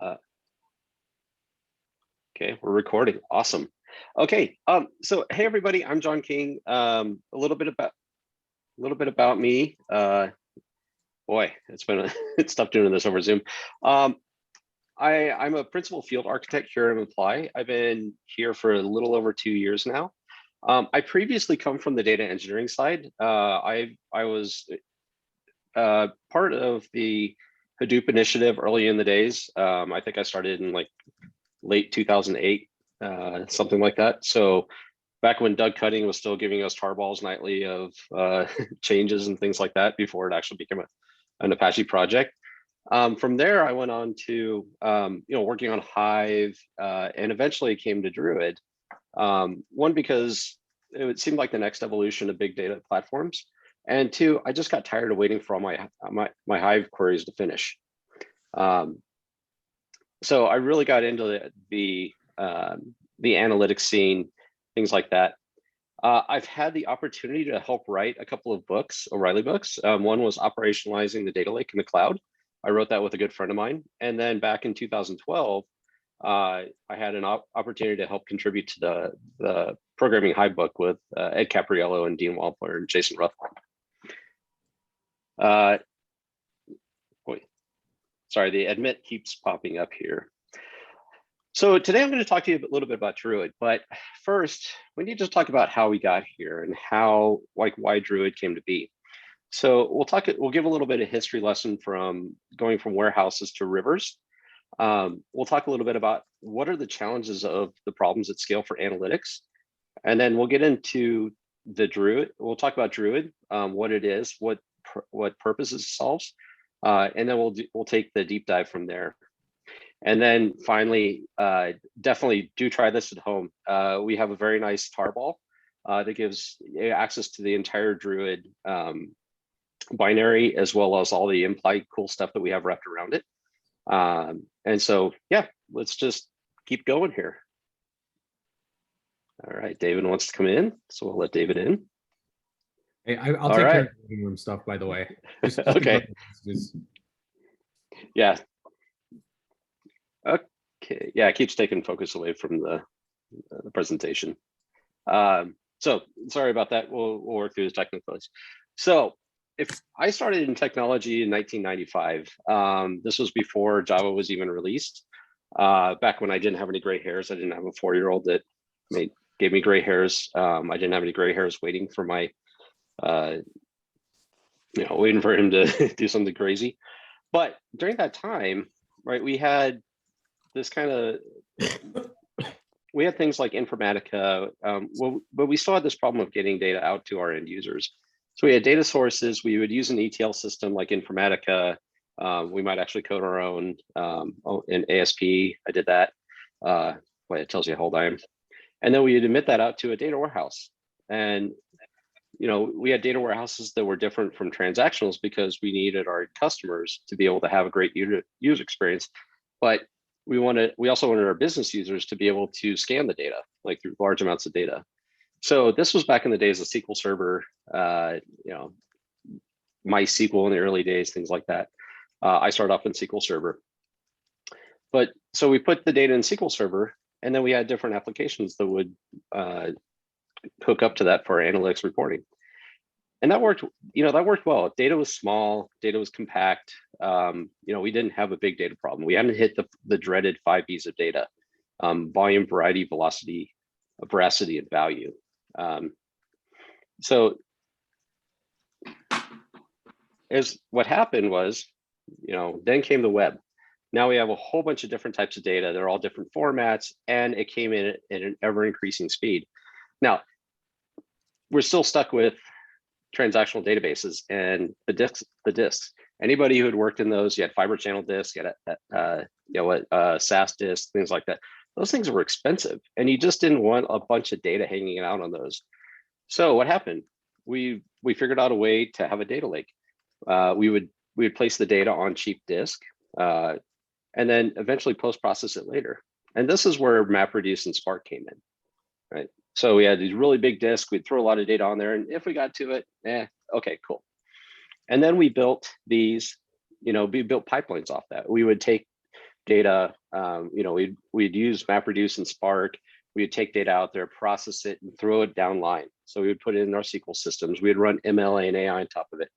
Uh, okay, we're recording. Awesome. Okay. So hey everybody, I'm Jon King. A little bit about me. Boy, it's tough doing this over Zoom. I'm a principal field architect here at Imply. I've been here for a little over 2 years now. I previously come from the data engineering side. I was part of the Hadoop initiative early in the days. I think I started in like late 2008, something like that. So back when Doug Cutting was still giving us tarballs nightly of changes and things like that before it actually became an Apache project. From there, I went on to working on Hive, and eventually came to Druid. One, because it seemed like the next evolution of big data platforms, and two, I just got tired of waiting for all my Hive queries to finish. So I really got into the analytics scene, things like that. I've had the opportunity to help write a couple of books, O'Reilly books. One was Operationalizing the Data Lake in the Cloud. I wrote that with a good friend of mine. And then back in 2012, I had an opportunity to help contribute to the Programming Hive book with Ed Capriello and Dean Walpler and Jason Ruthland. Sorry, the admit keeps popping up here. So today I'm going to talk to you a little bit about Druid, but first we need to talk about how we got here and how, like, why Druid came to be. So we'll give a little bit of history lesson from going from warehouses to rivers. We'll talk a little bit about what are the challenges of the problems at scale for analytics. And then we'll get into the Druid. We'll talk about Druid, what it is, what purposes it solves. And then we'll take the deep dive from there. And then finally, definitely do try this at home. We have a very nice tarball that gives access to the entire Druid binary, as well as all the Imply cool stuff that we have wrapped around it. And so, yeah, let's just keep going here. All right, David wants to come in, so we'll let David in. Hey, I'll take care of the living room stuff, by the way. Just okay. Yeah. Okay. Yeah, it keeps taking focus away from the presentation. So sorry about that. We'll work through the technicalities. So if I started in technology in 1995, this was before Java was even released. Back when I didn't have any gray hairs, I didn't have a 4-year-old that gave me gray hairs. I didn't have any gray hairs waiting for my, waiting for him to do something crazy. But during that time, right, we had this kind of, we had things like Informatica, but we still had this problem of getting data out to our end users. So we had data sources. We would use an ETL system like Informatica. We might actually code our own in ASP. I did that. It tells you how old I am. And then we would emit that out to a data warehouse. And we had data warehouses that were different from transactionals because we needed our customers to be able to have a great user experience. But we also wanted our business users to be able to scan the data, like through large amounts of data. So this was back in the days of SQL Server, MySQL in the early days, things like that. I started off in SQL Server. But so we put the data in SQL Server, and then we had different applications that would hook up to that for analytics reporting. And that worked, that worked well. Data was small, data was compact. We didn't have a big data problem. We hadn't hit the dreaded 5 Bs of data: volume, variety, velocity, veracity, and value. So what happened was, then came the web. Now we have a whole bunch of different types of data. They're all different formats, and it came in at an ever increasing speed. Now, we're still stuck with transactional databases and the disks. Anybody who had worked in those, you had fiber channel disk, you had SAS disk, things like that. Those things were expensive, and you just didn't want a bunch of data hanging out on those. So what happened? We figured out a way to have a data lake. We would place the data on cheap disk, and then eventually post-process it later. And this is where MapReduce and Spark came in, right? So we had these really big disks. We'd throw a lot of data on there, and if we got to it, okay, cool. And then we built these, we built pipelines off that. We would take data. We'd use MapReduce and Spark. We would take data out there, process it, and throw it down line. So we would put it in our SQL systems. We'd run ML and AI on top of it.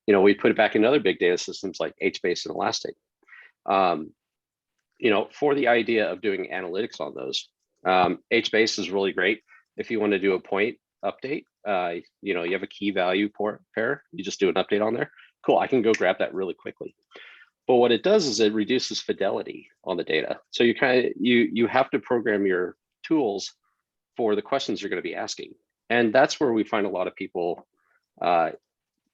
We'd put it back in other big data systems like HBase and Elastic. For the idea of doing analytics on those. HBase is really great if you want to do a point update. You have a key value pair, you just do an update on there. Cool, I can go grab that really quickly. But what it does is it reduces fidelity on the data. So you have to program your tools for the questions you're going to be asking. And that's where we find a lot of people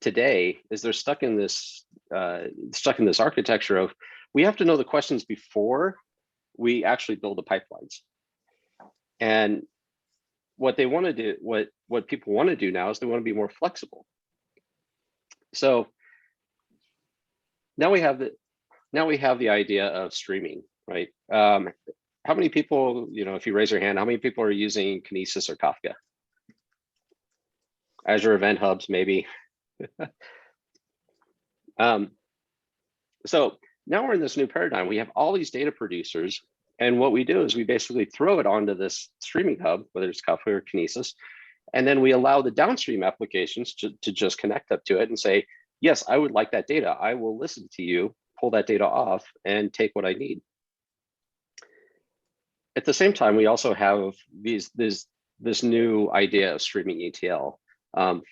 today is they're stuck in this architecture of, we have to know the questions before we actually build the pipelines. And what they want to do, what people want to do now is they want to be more flexible. So now we have the idea of streaming, right? How many people, if you raise your hand, how many people are using Kinesis or Kafka? Azure Event Hubs, maybe. So now we're in this new paradigm. We have all these data producers, and what we do is we basically throw it onto this streaming hub, whether it's Kafka or Kinesis, and then we allow the downstream applications to just connect up to it and say, yes, I would like that data. I will listen to you, pull that data off, and take what I need. At the same time, we also have this new idea of streaming ETL,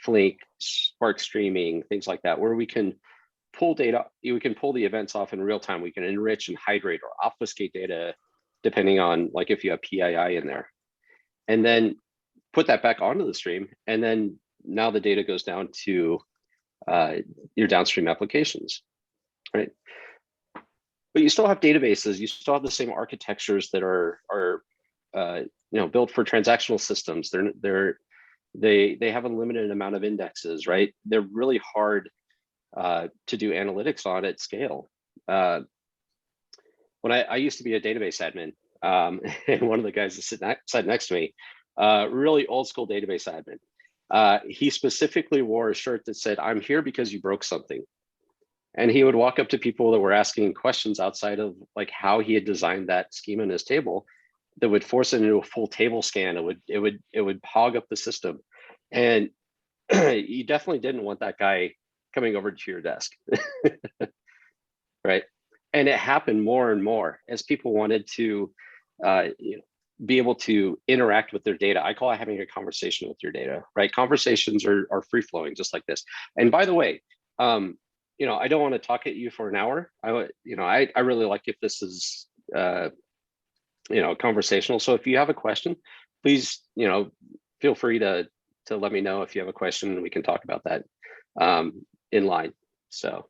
Flink, Spark streaming, things like that, where we can pull data, we can pull the events off in real time. We can enrich and hydrate or obfuscate data, depending on like if you have PII in there, and then put that back onto the stream. And then now the data goes down to your downstream applications, right? But you still have databases. You still have the same architectures that are built for transactional systems. They have a limited amount of indexes, right? They're really hard to do analytics on at scale. When I used to be a database admin, and one of the guys that sat next to me, really old school database admin, he specifically wore a shirt that said, "I'm here because you broke something." And he would walk up to people that were asking questions outside of like how he had designed that schema in his table that would force it into a full table scan. It would hog up the system. And you definitely didn't want that guy coming over to your desk. Right. And it happened more and more as people wanted to be able to interact with their data. I call it having a conversation with your data, right? Conversations are free flowing just like this. And by the way, I don't want to talk at you for an hour. I really like if this is, conversational. So if you have a question, please, feel free to let me know if you have a question and we can talk about that in line. So,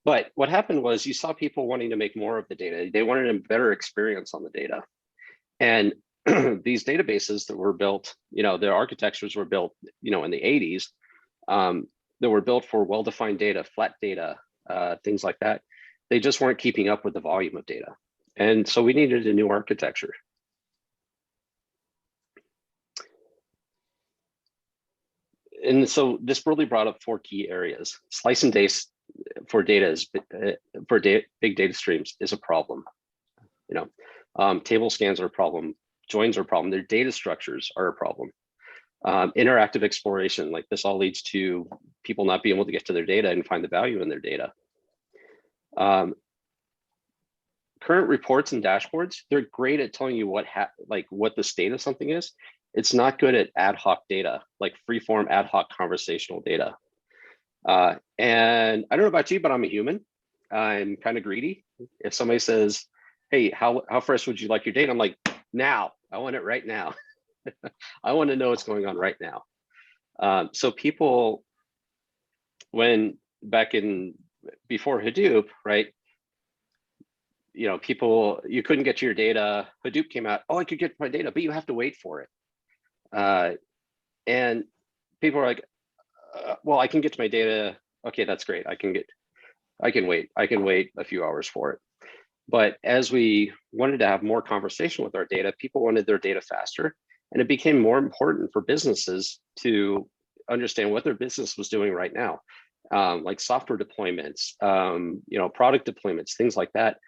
but what happened was you saw people wanting to make more of the data. They wanted a better experience on the data. And these databases that were built, their architectures were built, in the 80s, that were built for well-defined data, flat data, things like that. They just weren't keeping up with the volume of data. And so we needed a new architecture. And so this really brought up 4 key areas. Slice and dice for data big data streams is a problem. Table scans are a problem. Joins are a problem. Their data structures are a problem. Interactive exploration, like this all leads to people not being able to get to their data and find the value in their data. Current reports and dashboards, they're great at telling you what the state of something is. It's not good at ad hoc data, like free-form ad hoc conversational data. And I don't know about you, but I'm a human. I'm kind of greedy. If somebody says, "Hey, how fresh would you like your data?" I'm like, now. I want it right now. I want to know what's going on right now. So people, before Hadoop, right? People, you couldn't get to your data. Hadoop came out. Oh, I could get my data, but you have to wait for it. And people are like, well, I can get to my data. Okay, that's great. I can wait. I can wait a few hours for it. But as we wanted to have more conversation with our data, people wanted their data faster. And it became more important for businesses to understand what their business was doing right now, like software deployments, product deployments, things like that.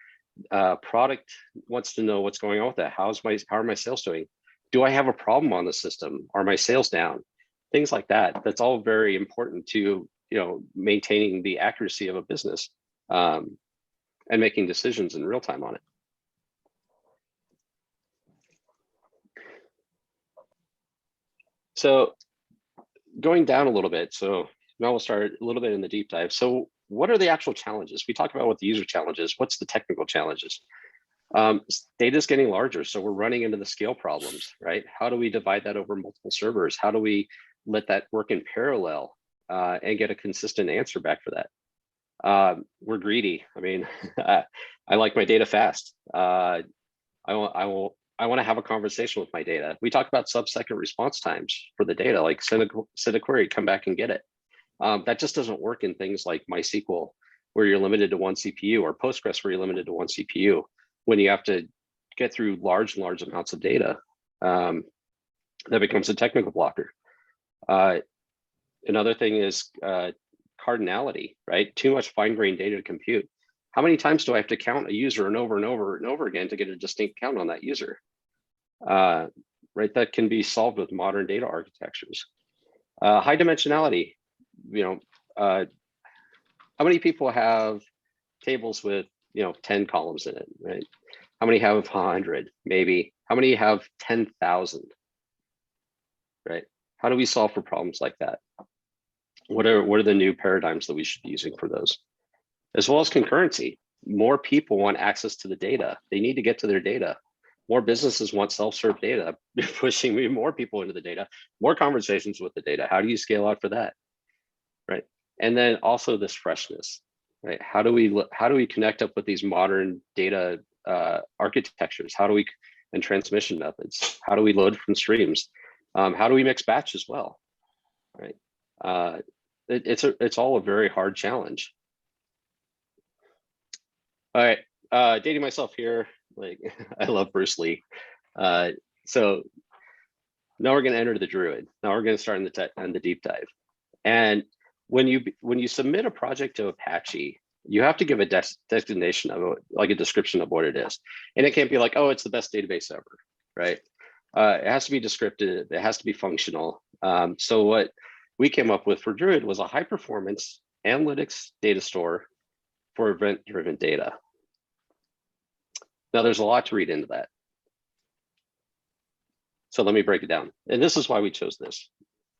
Product wants to know what's going on with that. How are my sales doing? Do I have a problem on the system? Are my sales down? Things like that. That's all very important to maintaining the accuracy of a business and making decisions in real time on it. So going down a little bit, so now we'll start a little bit in the deep dive. So what are the actual challenges? We talked about what the user challenges. What's the technical challenges? Data is getting larger, so we're running into the scale problems, right? How do we divide that over multiple servers? How do we let that work in parallel and get a consistent answer back for that? We're greedy. I mean, I like my data fast. I want to have a conversation with my data. We talk about sub-second response times for the data, like send a query, come back and get it. That just doesn't work in things like MySQL, where you're limited to one CPU, or Postgres, where you're limited to one CPU. When you have to get through large amounts of data, that becomes a technical blocker. Another thing is cardinality, right? Too much fine-grained data to compute. How many times do I have to count a user and over again to get a distinct count on that user? Right, that can be solved with modern data architectures. High dimensionality, how many people have tables with 10 columns in it, right? How many have 100, maybe? How many have 10,000, right? How do we solve for problems like that? What are the new paradigms that we should be using for those? As well as concurrency. More people want access to the data. They need to get to their data. More businesses want self-serve data, pushing more people into the data, more conversations with the data. How do you scale out for that, right? And then also this freshness, right? How do we connect up with these modern data architectures? And transmission methods? How do we load from streams? How do we mix batch as well, right? It's all a very hard challenge. All right, dating myself here, like I love Bruce Lee. So now we're going to enter the Druid. Now we're going to start in the deep dive. And when you submit a project to Apache, you have to give a designation of it, like a description of what it is. And it can't be like, oh, it's the best database ever, right? It has to be descriptive. It has to be functional. So what we came up with for Druid was a high performance analytics data store for event-driven data. Now there's a lot to read into that. So let me break it down. And this is why we chose this.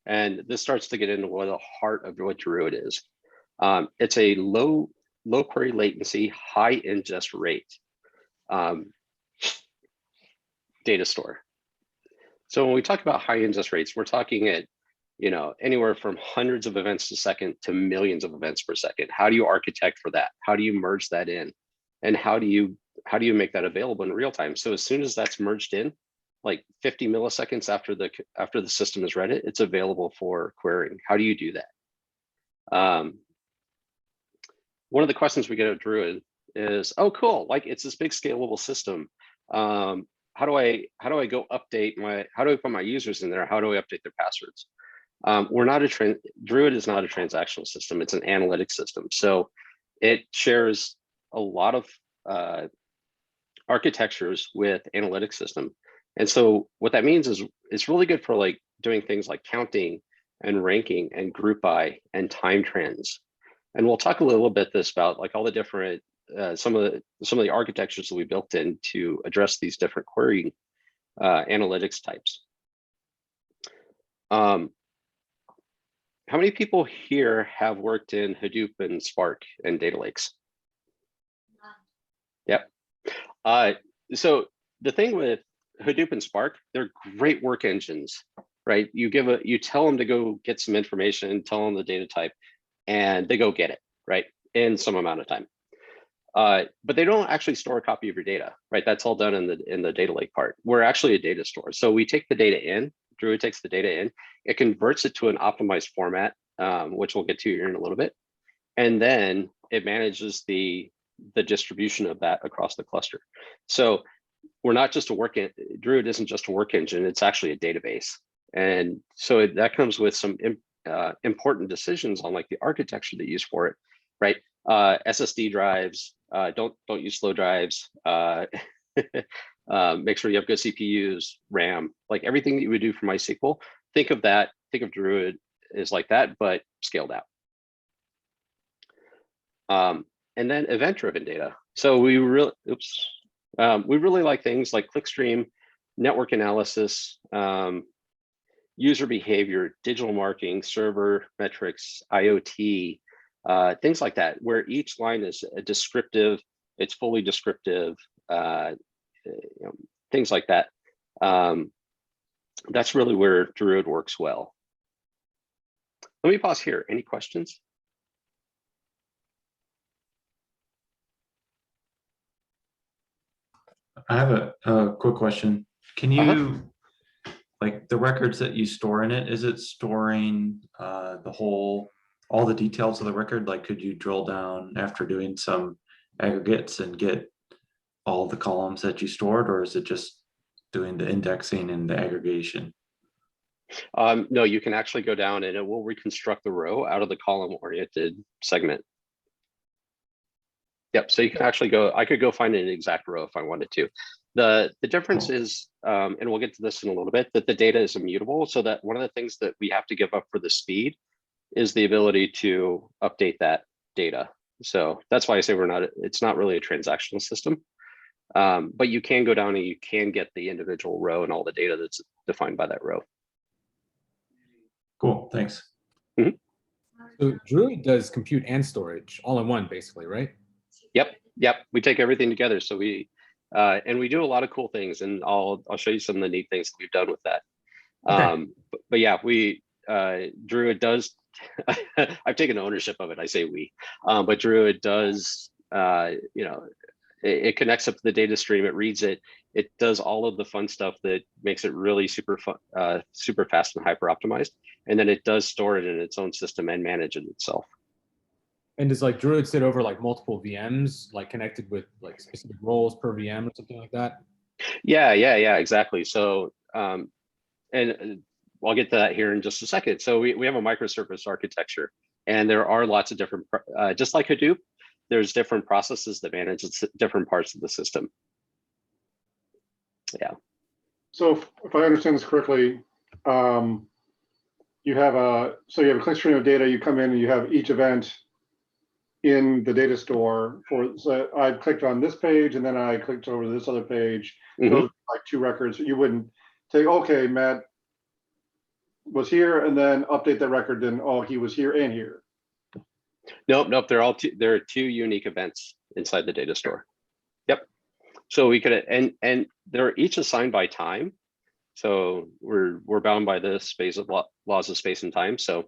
And this starts to get into what the heart of what Druid is. It's a low query latency, high ingest rate data store. So when we talk about high ingest rates, we're talking at anywhere from hundreds of events a second to millions of events per second. How do you architect for that? How do you merge that in? And how do you make that available in real time? So as soon as that's merged in, like 50 milliseconds after the system has read it, it's available for querying. How do you do that? One of the questions we get at Druid is, oh, cool, like it's this big scalable system. How do I go update how do I put my users in there? How do I update their passwords? Druid is not a transactional system. It's an analytic system. So it shares a lot of architectures with analytic system. And so what that means is it's really good for like doing things like counting and ranking and group by and time trends. And we'll talk a little bit about like all the different some of the architectures that we built in to address these different query analytics types. How many people here have worked in Hadoop and Spark and data lakes? Yep. So the thing with Hadoop and Spark, they're great work engines, right? You tell them to go get some information, tell them the data type, and they go get it, right? In some amount of time. But they don't actually store a copy of your data, right? That's all done in the data lake part. We're actually a data store. So we take the data in, Druid takes the data in, it converts it to an optimized format, which we'll get to here in a little bit. And then it manages the distribution of that across the cluster. So we're not just Druid isn't just a work engine, it's actually a database. And so that comes with some important decisions on like the architecture they use for it, right? SSD drives, don't use slow drives. Make sure you have good CPUs, RAM, like everything that you would do for MySQL. Think of that. Think of Druid is like that, but scaled out. And then event-driven data. So we really like things like clickstream, network analysis, user behavior, digital marketing, server metrics, IoT, things like that, where each line is a descriptive, it's fully descriptive, things like that. That's really where Druid works well. Let me pause here. Any questions? I have a quick question. Can you, like the records that you store in it, is it storing all the details of the record? Like, could you drill down after doing some aggregates and get all the columns that you stored, or is it just doing the indexing and the aggregation? No, you can actually go down and it will reconstruct the row out of the column-oriented segment. Yep, so you can actually go, I could go find an exact row if I wanted to. The difference is, and we'll get to this in a little bit, that the data is immutable, so that one of the things that we have to give up for the speed is the ability to update that data. So that's why I say it's not really a transactional system. But you can go down and you can get the individual row and all the data that's defined by that row. Cool, thanks. Mm-hmm. So Druid does compute and storage all in one, basically, right? Yep. We take everything together. So we do a lot of cool things, and I'll show you some of the neat things that we've done with that. Okay. But yeah, Druid does. I've taken ownership of it. I say we, but Druid does. It connects up to the data stream. It reads it. It does all of the fun stuff that makes it really super fun, super fast and hyper optimized. And then it does store it in its own system and manage it itself. And does like Druid sit over like multiple VMs, like connected with like specific roles per VM or something like that? Yeah, exactly. So, and I'll get to that here in just a second. So we have a microservice architecture, and there are lots of different, just like Hadoop, there's different processes that manage different parts of the system. Yeah. So if I understand this correctly, you have a clickstream of data. You come in and you have each event in the data store. So I clicked on this page and then I clicked over to this other page. Mm-hmm. Those are like two records. You wouldn't say, okay, Matt was here, and then update that record. Then he was here and here. Nope. There are two unique events inside the data store. Yep. So we could, and they're each assigned by time. So we're bound by the space of laws of space and time. So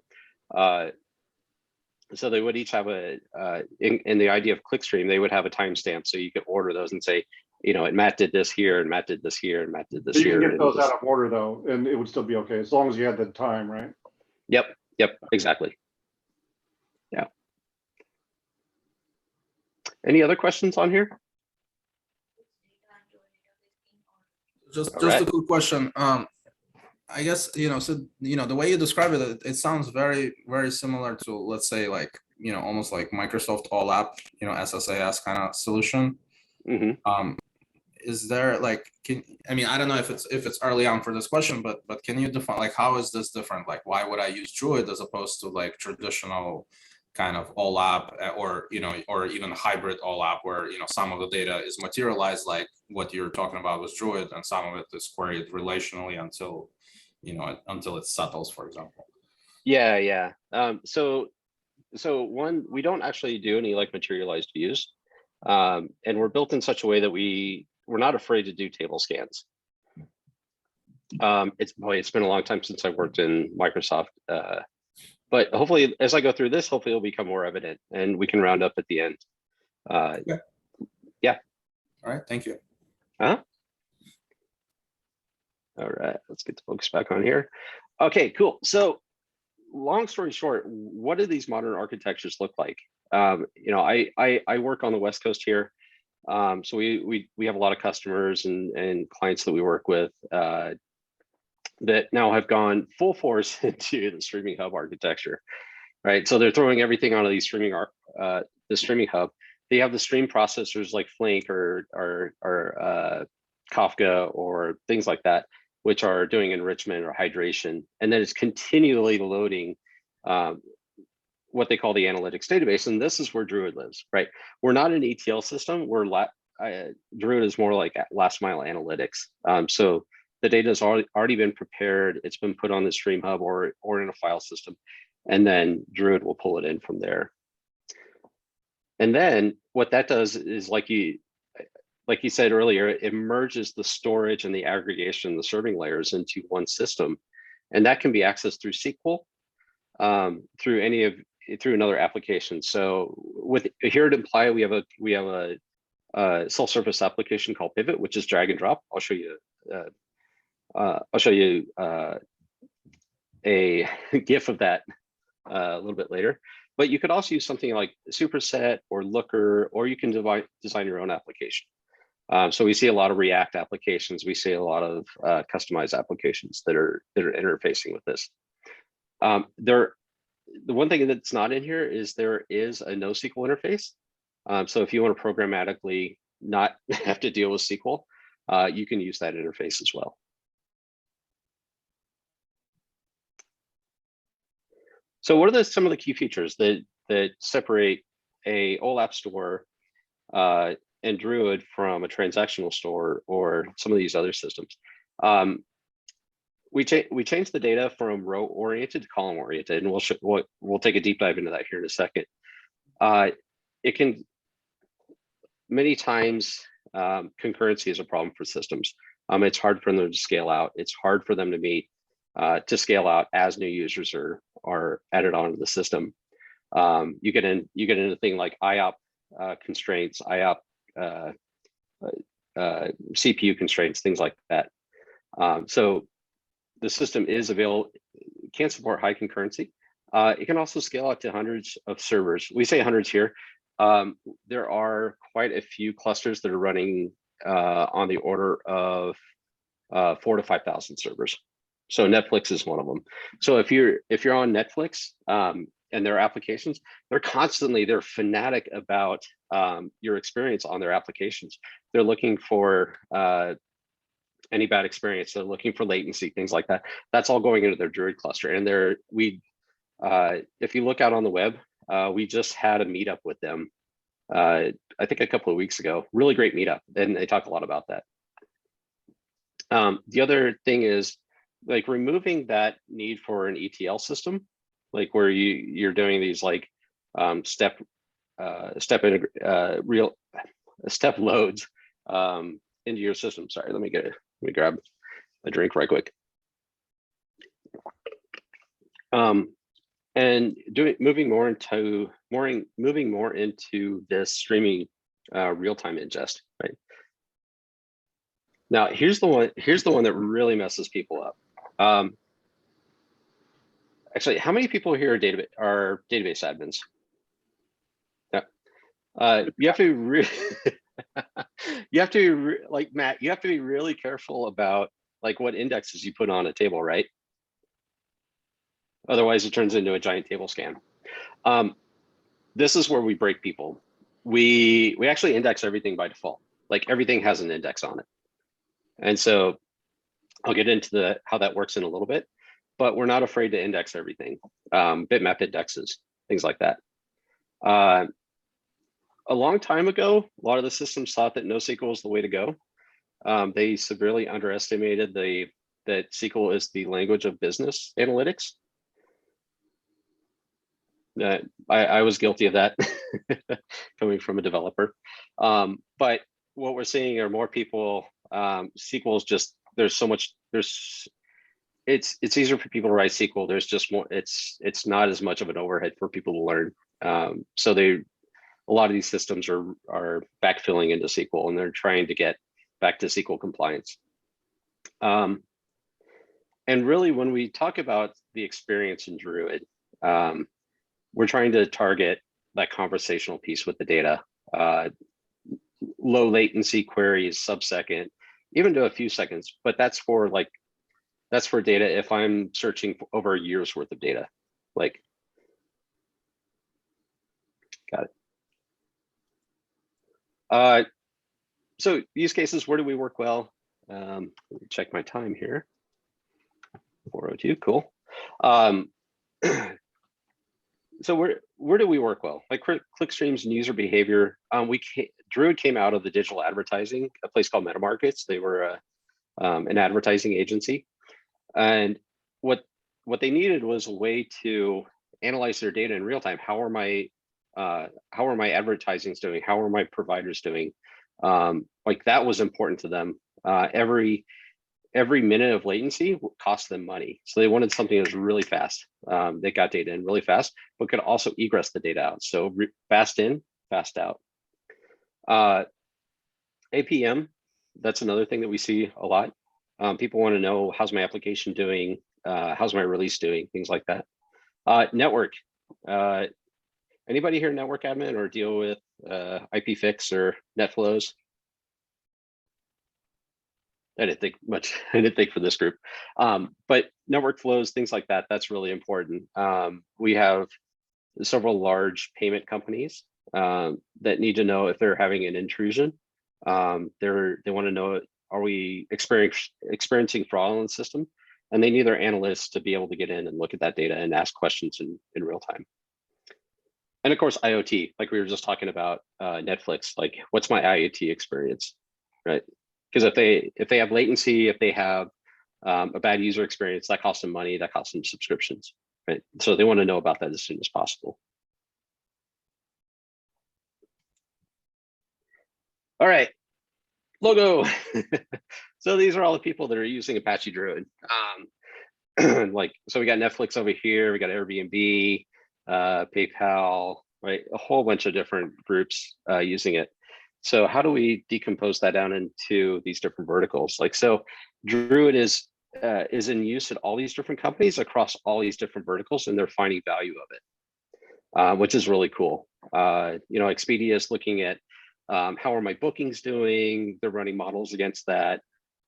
so they would each have in the idea of clickstream, they would have a timestamp. So you could order those and say, and Matt did this here, and Matt did this here, and Matt did this here. You can get those out of order though, and it would still be okay as long as you had the time, right? Yep, exactly. Yeah. Any other questions on here? Just a quick question. I guess, so, the way you describe it, it sounds very, very similar to, let's say, like, almost like Microsoft All App, SSAS kind of solution. Mm-hmm. Is there like, I don't know if it's early on for this question, but can you define, like, how is this different? Like, why would I use Druid as opposed to like traditional kind of all app, or or even hybrid all app, where some of the data is materialized like what you're talking about with Druid, and some of it is queried relationally until it settles, for example? Yeah. So one, we don't actually do any like materialized views, and we're built in such a way that we're not afraid to do table scans. It's been a long time since I worked in Microsoft. But hopefully, as I go through this, hopefully it'll become more evident, and we can round up at the end. Okay. Yeah. All right. Thank you. All right. Let's get the folks back on here. Okay. Cool. So, long story short, what do these modern architectures look like? I work on the West Coast here, so we have a lot of customers and clients that we work with. That now have gone full force into the streaming hub architecture. right? So they're throwing everything onto these the streaming hub. They have the stream processors like Flink or Kafka or things like that, which are doing enrichment or hydration, and then it's continually loading what they call the analytics database. And this is where Druid lives, right? We're not an ETL system. Druid is more like last mile analytics. So the data has already been prepared. It's been put on the stream hub or in a file system, and then Druid will pull it in from there. And then what that does is, like you said earlier, it merges the storage and the aggregation, the serving layers into one system, and that can be accessed through SQL, through another application. So here at Imply, we have a self-service application called Pivot, which is drag and drop. I'll show you a GIF of that a little bit later. But you could also use something like Superset or Looker, or you can design your own application. So we see a lot of React applications. We see a lot of customized applications that are interfacing with this. The one thing that's not in here is there is a NoSQL interface. So if you want to programmatically not have to deal with SQL, you can use that interface as well. So what are some of the key features that separate a OLAP store and Druid from a transactional store or some of these other systems? We changed the data from row oriented to column oriented, and we'll take a deep dive into that here in a second. It can many times concurrency is a problem for systems. It's hard for them to scale out. It's hard for them to scale out as new users are added onto the system. You get into things like IOP constraints, IOP CPU constraints, things like that. So the system is available, can support high concurrency. It can also scale out to hundreds of servers. We say hundreds here. There are quite a few clusters that are running on the order of 4,000 to 5,000 servers. So Netflix is one of them. So if you're on Netflix and their applications, they're fanatic about your experience on their applications. They're looking for any bad experience. They're looking for latency, things like that. That's all going into their Druid cluster. And if you look out on the web, we just had a meetup with them, I think a couple of weeks ago. Really great meetup, and they talk a lot about that. The other thing is like removing that need for an ETL system, like where you're doing these like step loads into your system. Sorry, let me grab a drink right quick. And moving more into this streaming real-time ingest, right? Now here's the one that really messes people up. Actually, how many people here are database admins? Yeah. You have to be like Matt. You have to be really careful about like what indexes you put on a table, right? Otherwise, it turns into a giant table scan. This is where we break people. We actually index everything by default. Like everything has an index on it. And so I'll get into how that works in a little bit, but we're not afraid to index everything. Bitmap indexes, things like that. A long time ago, a lot of the systems thought that NoSQL was the way to go. They severely underestimated that SQL is the language of business analytics. I was guilty of that coming from a developer. But what we're seeing are more people, SQL is just, it's easier for people to write SQL. There's just more, it's not as much of an overhead for people to learn. So a lot of these systems are backfilling into SQL and they're trying to get back to SQL compliance. And really when we talk about the experience in Druid, we're trying to target that conversational piece with the data, low latency queries, sub-second, even to a few seconds, but that's for data if I'm searching over a year's worth of data. Like Got it. So use cases, where do we work well? Let me check my time here. 4:02, cool. So where do we work well? Like clickstreams and user behavior. Druid came out of the digital advertising, a place called MetaMarkets. They were an advertising agency, and what they needed was a way to analyze their data in real time. How are my advertisings doing? How are my providers doing? Like that was important to them. Every minute of latency cost them money. So they wanted something that was really fast. They got data in really fast, but could also egress the data out. So fast in, fast out. APM, that's another thing that we see a lot. People want to know, how's my application doing? How's my release doing? Things like that. Network. Anybody here network admin or deal with IPFix or NetFlows? I didn't think much. I didn't think for this group, but network flows, things like that. That's really important. We have several large payment companies that need to know if they're having an intrusion. They want to know, are we experiencing fraud on the system? And they need their analysts to be able to get in and look at that data and ask questions in real time. And of course, IoT, like we were just talking about Netflix, like what's my IoT experience, right? Because if they have latency, if they have a bad user experience, that costs them money, that costs them subscriptions, right? So they want to know about that as soon as possible. All right, logo. So these are all the people that are using Apache Druid. Like, so we got Netflix over here, we got Airbnb, PayPal, right? A whole bunch of different groups using it. So how do we decompose that down into these different verticals? Like, so Druid is in use at all these different companies across all these different verticals, and they're finding value of it, which is really cool. You know, Expedia is looking at how are my bookings doing? They're running models against that.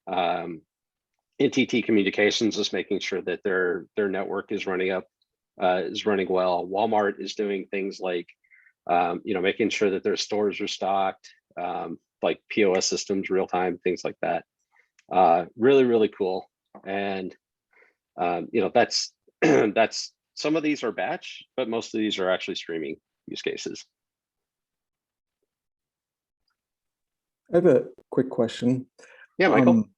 NTT Communications is making sure that their network is running well. Walmart is doing things like you know, making sure that their stores are stocked, like POS systems, real time, things like that. Really, really cool. And you know, that's that's some of these are batch, but most of these are actually streaming use cases. I have a quick question. Yeah, Michael.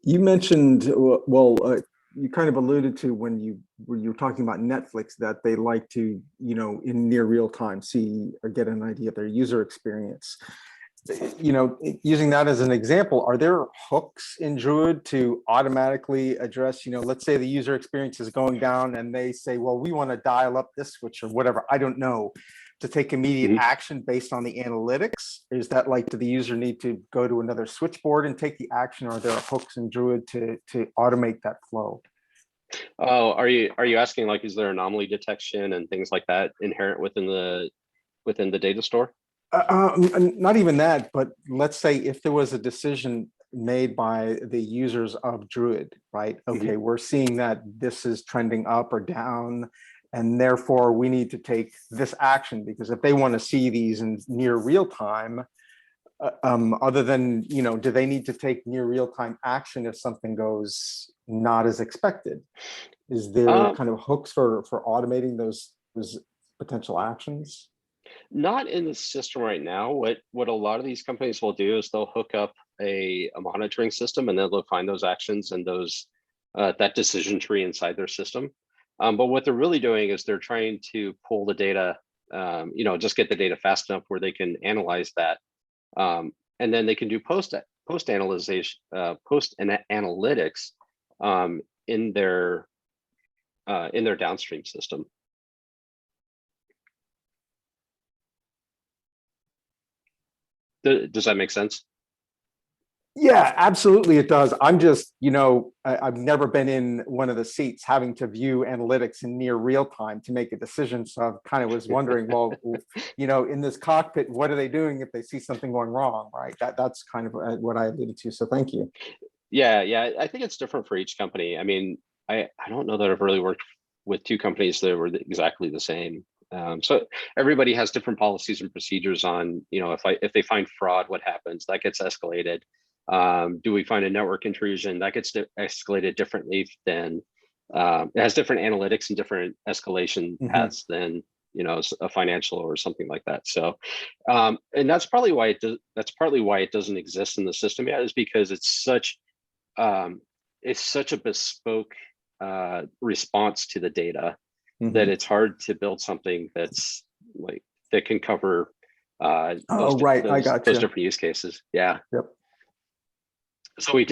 You mentioned, you kind of alluded to when you were talking about Netflix that they like to, you know, in near real time, see or get an idea of their user experience. You know, using that as an example, are there hooks in Druid to automatically address, you know, let's say the user experience is going down and they say, well, we want to dial up this switch or whatever, I don't know, to take immediate action based on the analytics? Is that like, do the user need to go to another switchboard and take the action, or are there hooks in Druid to automate that flow? Oh, are you asking, like, is there anomaly detection and things like that inherent within the data store? Not even that, but let's say if there was a decision made by the users of Druid, right? Okay, we're seeing that this is trending up or down, and therefore we need to take this action, because if they want to see these in near real time, other than, you know, do they need to take near real time action if something goes not as expected? Is there kind of hooks for automating those potential actions? Not in the system right now. What a lot of these companies will do is they'll hook up a monitoring system, and then they'll find those actions and those that decision tree inside their system. But what they're really doing is they're trying to pull the data, you know, just get the data fast enough where they can analyze that, and then they can do post analytics in their downstream system. Does that make sense? Yeah, absolutely it does. I'm just, you know, I've never been in one of the seats having to view analytics in near real time to make a decision. So I kind of was wondering, well, you know, in this cockpit, what are they doing if they see something going wrong, right? That's kind of what I alluded to. So thank you. Yeah, I think it's different for each company. I mean, I don't know that I've really worked with two companies that were exactly the same. So everybody has different policies and procedures on, if they find fraud, what happens? That gets escalated. Do we find a network intrusion? That gets escalated differently than, it has different analytics and different escalation paths than, a financial or something like that. So, and that's probably why it doesn't exist in the system yet, is because it's such a bespoke response to the data that it's hard to build something that's like that can cover those different use cases. Yeah. Yep. So we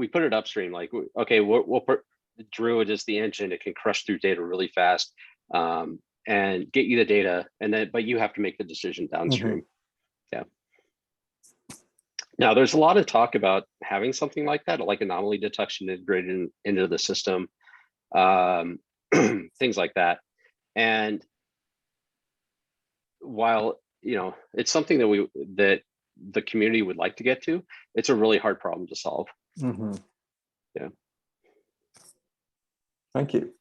put it upstream. Like, okay, we'll put Druid as the engine. It can crush through data really fast and get you the data, but you have to make the decision downstream. Yeah. Now, there's a lot of talk about having something like that, like anomaly detection integrated into the system, things like that. And while it's something that the community would like to get to, it's a really hard problem to solve. Yeah. Thank you.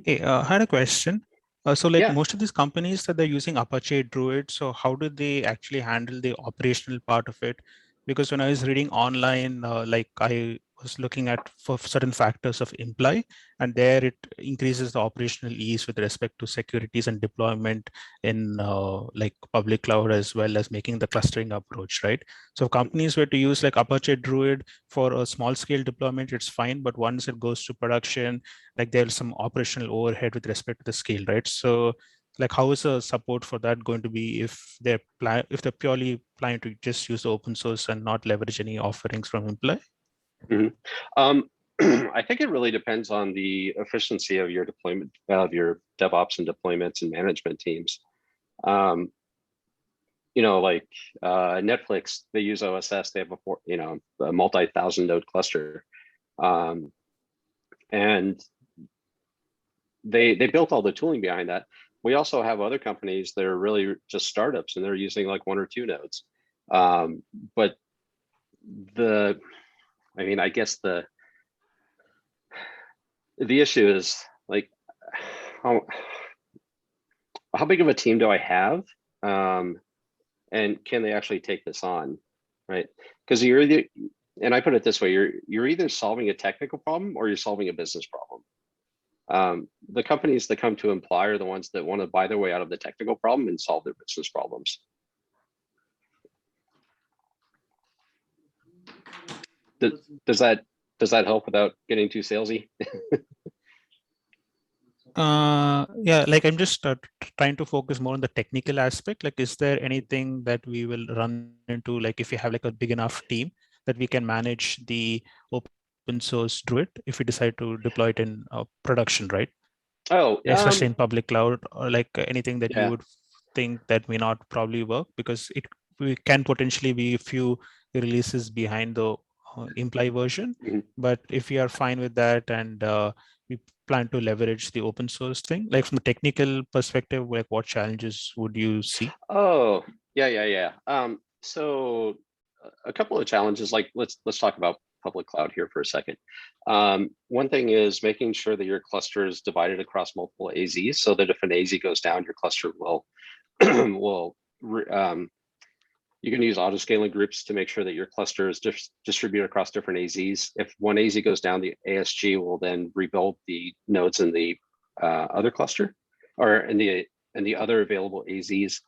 Hey, I had a question. So like Yeah. most of these companies that they're using Apache Druid, so how do they actually handle the operational part of it? Because when I was reading online, like I was looking at for certain factors of Imply, and there it increases the operational ease with respect to securities and deployment in like public cloud, as well as making the clustering approach, right? So if companies were to use like Apache Druid for a small scale deployment, it's fine. But once it goes to production, like there's some operational overhead with respect to the scale, right? So like how is the support for that going to be if they're purely planning to just use the open source and not leverage any offerings from Imply? I think it really depends on the efficiency of your deployment, of your DevOps and deployments and management teams. Like Netflix, they use OSS. They have a multi-thousand node cluster, and they built all the tooling behind that. We also have other companies that are really just startups, and they're using like 1 or 2 nodes. But I guess the issue is like how big of a team do I have, and can they actually take this on, right? Because you're either, and I put it this way, you're either solving a technical problem or you're solving a business problem. The companies that come to Imply are the ones that want to buy their way out of the technical problem and solve their business problems. Does that help without getting too salesy? Yeah, like I'm just trying to focus more on the technical aspect. Like, is there anything that we will run into, like if you have like a big enough team that we can manage the open source Druid if we decide to deploy it in production, right? Oh, especially in public cloud, or like anything that Yeah. you would think that may not probably work, because we can potentially be a few releases behind the Imply version. But if you are fine with that and we plan to leverage the open source thing, like from the technical perspective, like what challenges would you see? Oh, yeah. So a couple of challenges, like let's talk about public cloud here for a second. One thing is making sure that your cluster is divided across multiple AZs, so that if an AZ goes down, your cluster will you can use auto-scaling groups to make sure that your cluster is distributed across different AZs. If one AZ goes down, the ASG will then rebuild the nodes in the other cluster, or in the other available AZs.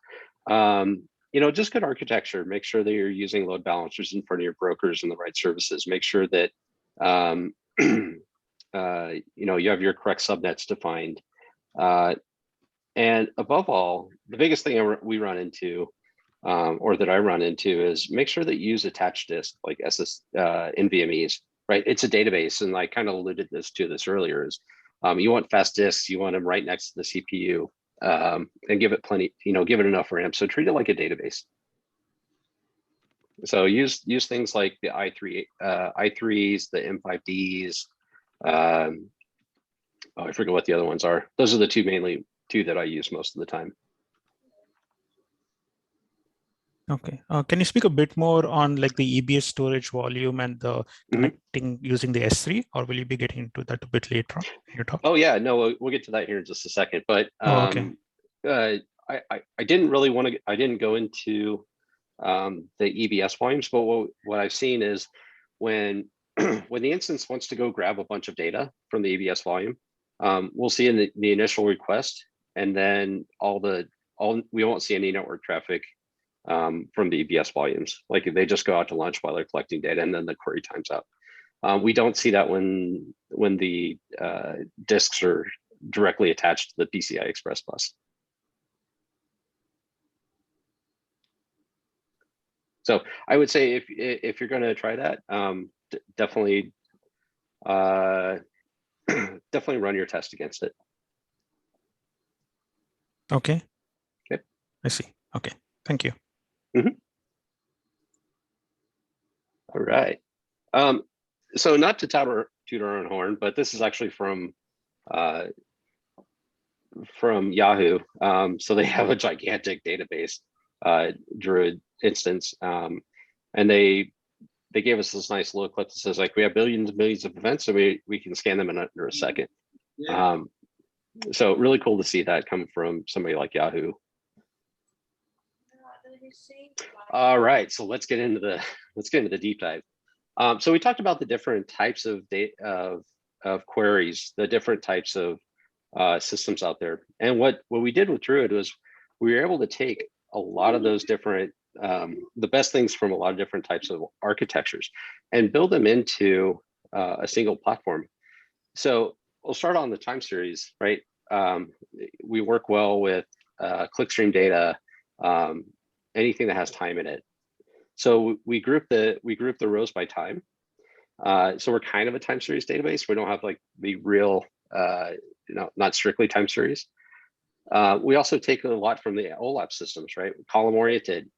Just good architecture. Make sure that you're using load balancers in front of your brokers and the right services. Make sure that you have your correct subnets defined. And above all, the biggest thing we run into, or that I run into, is make sure that you use attached disk like NVMEs, right? It's a database, and I kind of alluded to this earlier, is you want fast disks, you want them right next to the CPU, and give it plenty, give it enough RAM. So treat it like a database. So use things like the i3s, the M5Ds. I forget what the other ones are. Those are the two that I use most of the time. Okay. Can you speak a bit more on like the EBS storage volume and the connecting using the S3, or will you be getting into that a bit later on in your talk? Oh yeah, no, we'll get to that here in just a second. But okay. I didn't really want to. I didn't go into the EBS volumes, but what I've seen is when when the instance wants to go grab a bunch of data from the EBS volume, we'll see in the initial request, and then we won't see any network traffic from the EBS volumes. Like they just go out to lunch while they're collecting data, and then the query times out. We don't see that when the disks are directly attached to the PCI Express bus. So I would say if you're going to try that, definitely definitely run your test against it. Okay. Okay. I see. Okay. Thank you. All right. So not to toot our own horn, but this is actually from Yahoo. So they have a gigantic database Druid instance, and they gave us this nice little clip that says like we have billions and millions of events, so we can scan them in under a second. Yeah. So really cool to see that come from somebody like Yahoo. All right, so let's get into the deep dive. So we talked about the different types of data of queries, the different types of systems out there, and what we did with Druid was we were able to take a lot of those different the best things from a lot of different types of architectures and build them into a single platform. So we'll start on the time series, right? We work well with clickstream data, anything that has time in it. So we group the rows by time. So we're kind of a time series database. We don't have like the real, not strictly time series. We also take a lot from the OLAP systems, right? Column oriented.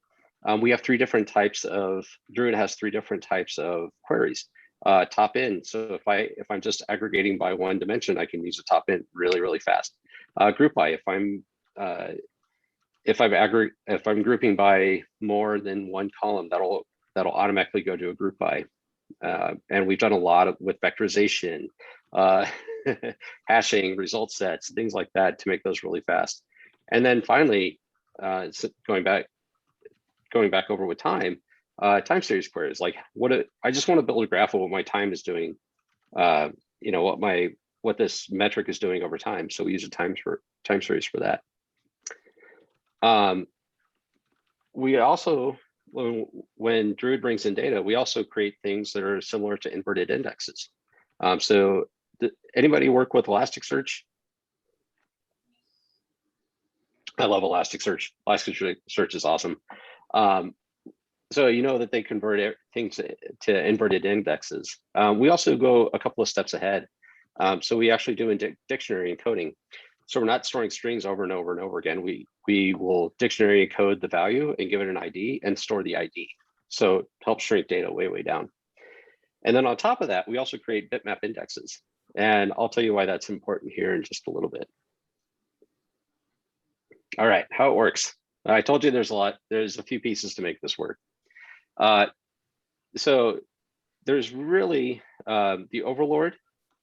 We have 3 different types of, Druid has 3 different types of queries. Top in. So if I'm just aggregating by one dimension, I can use a top in really, really fast. Group by, if I'm grouping by more than one column, that'll automatically go to a group by. And we've done a lot with vectorization, hashing, result sets, things like that to make those really fast. And then finally, going back over with time series queries, like I just want to build a graph of what my time is doing, what this metric is doing over time. So we use a time series for that. We also, when Druid brings in data, we also create things that are similar to inverted indexes. So anybody work with Elasticsearch? I love Elasticsearch. Elasticsearch is awesome. So you know that they convert things to inverted indexes. We also go a couple of steps ahead. So we actually do dictionary encoding. So we're not storing strings over and over and over again. We will dictionary encode the value and give it an ID and store the ID. So help shrink data way, way down. And then on top of that, we also create bitmap indexes. And I'll tell you why that's important here in just a little bit. All right, how it works. I told you there's a few pieces to make this work. So there's really the overlord,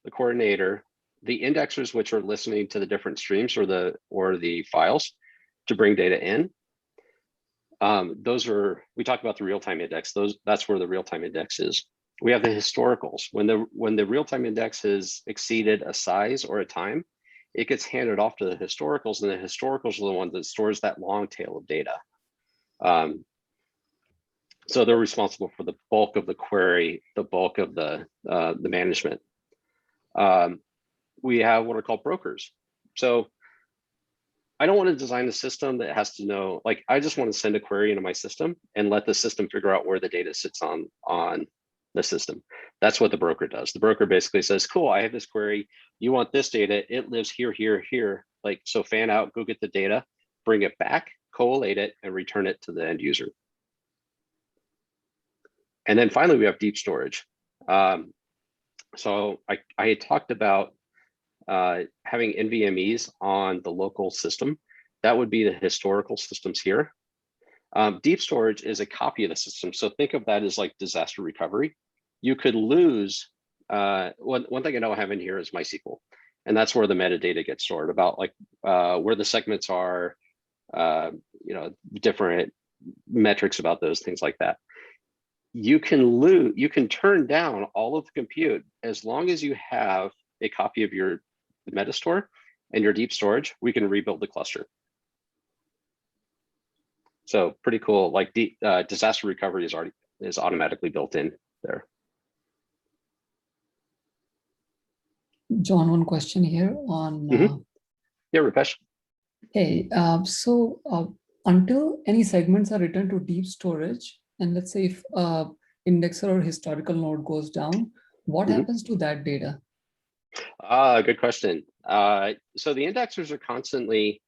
the coordinator, the indexers, which are listening to the different streams or the files to bring data in. We talked about the real-time index. That's where the real-time index is. We have the historicals. When the real-time index has exceeded a size or a time, it gets handed off to the historicals, and the historicals are the ones that stores that long tail of data. So they're responsible for the bulk of the query, the bulk of the management. We have what are called brokers. So I don't want to design a system that has to know, like, I just want to send a query into my system and let the system figure out where the data sits on the system. That's what the broker does. The broker basically says, cool, I have this query. You want this data. It lives here, here, here. Like, so fan out, go get the data, bring it back, collate it, and return it to the end user. And then finally, we have deep storage. So I had talked about having NVMEs on the local system. That would be the historical systems here. Deep storage is a copy of the system. So think of that as like disaster recovery. You could lose, one thing I don't have in here is MySQL. And that's where the metadata gets stored about like where the segments are, different metrics about those, things like that. You can turn down all of the compute as long as you have a copy of your metastore and your deep storage. We can rebuild the cluster. So pretty cool. Like disaster recovery is automatically built in there. John, one question here on. Yeah, Rupesh. Hey, until any segments are returned to deep storage, and let's say if indexer or historical node goes down, what happens to that data? Good question. So the indexers are constantly,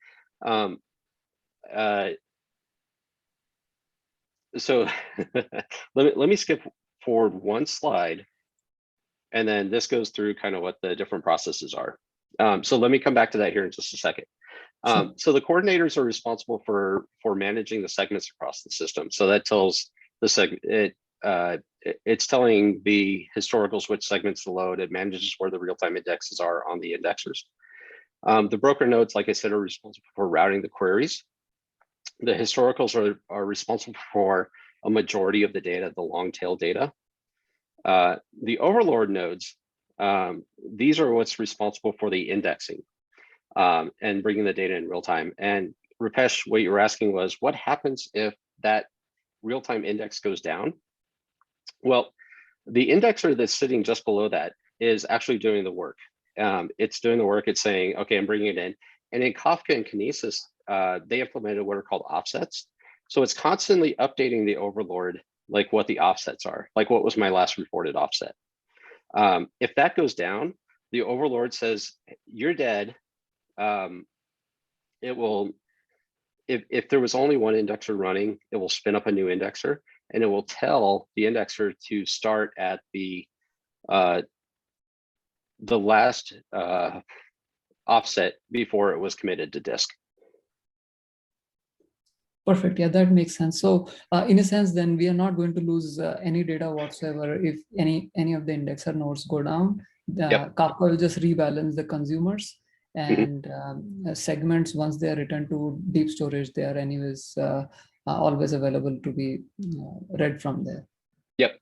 so let me skip forward one slide, and then this goes through kind of what the different processes are. So let me come back to that here in just a second. Sure. So the coordinators are responsible for managing the segments across the system. So that tells the segment, it's telling the historicals which segments to load. It manages where the real-time indexes are on the indexers. The broker nodes, like I said, are responsible for routing the queries. The historicals are responsible for a majority of the data, the long tail data. The overlord nodes, these are what's responsible for the indexing and bringing the data in real time. And Rupesh, what you were asking was, what happens if that real-time index goes down? Well, the indexer that's sitting just below that is actually doing the work. It's doing the work. It's saying, okay, I'm bringing it in. And in Kafka and Kinesis, they implemented what are called offsets. So it's constantly updating the overlord, like what the offsets are, like what was my last reported offset. If that goes down, the overlord says, you're dead. It will, if there was only one indexer running, it will spin up a new indexer, and it will tell the indexer to start at the last offset before it was committed to disk. Perfect. Yeah, that makes sense. So in a sense, then we are not going to lose any data whatsoever if any of the indexer nodes go down. Kafka will just rebalance the consumers, and segments, once they are returned to deep storage, they are anyways always available to be read from there. Yep.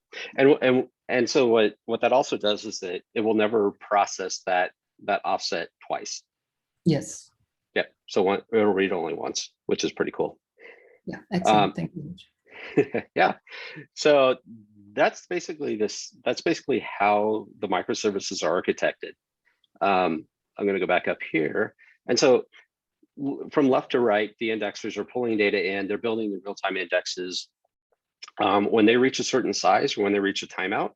And so what that also does is that it will never process that offset twice. Yes. Yep. So it'll read only once, which is pretty cool. Yeah, excellent. Thank you. Yeah. So that's basically how the microservices are architected. I'm going to go back up here. And so from left to right, the indexers are pulling data in, they're building the real-time indexes. When they reach a certain size, or when they reach a timeout,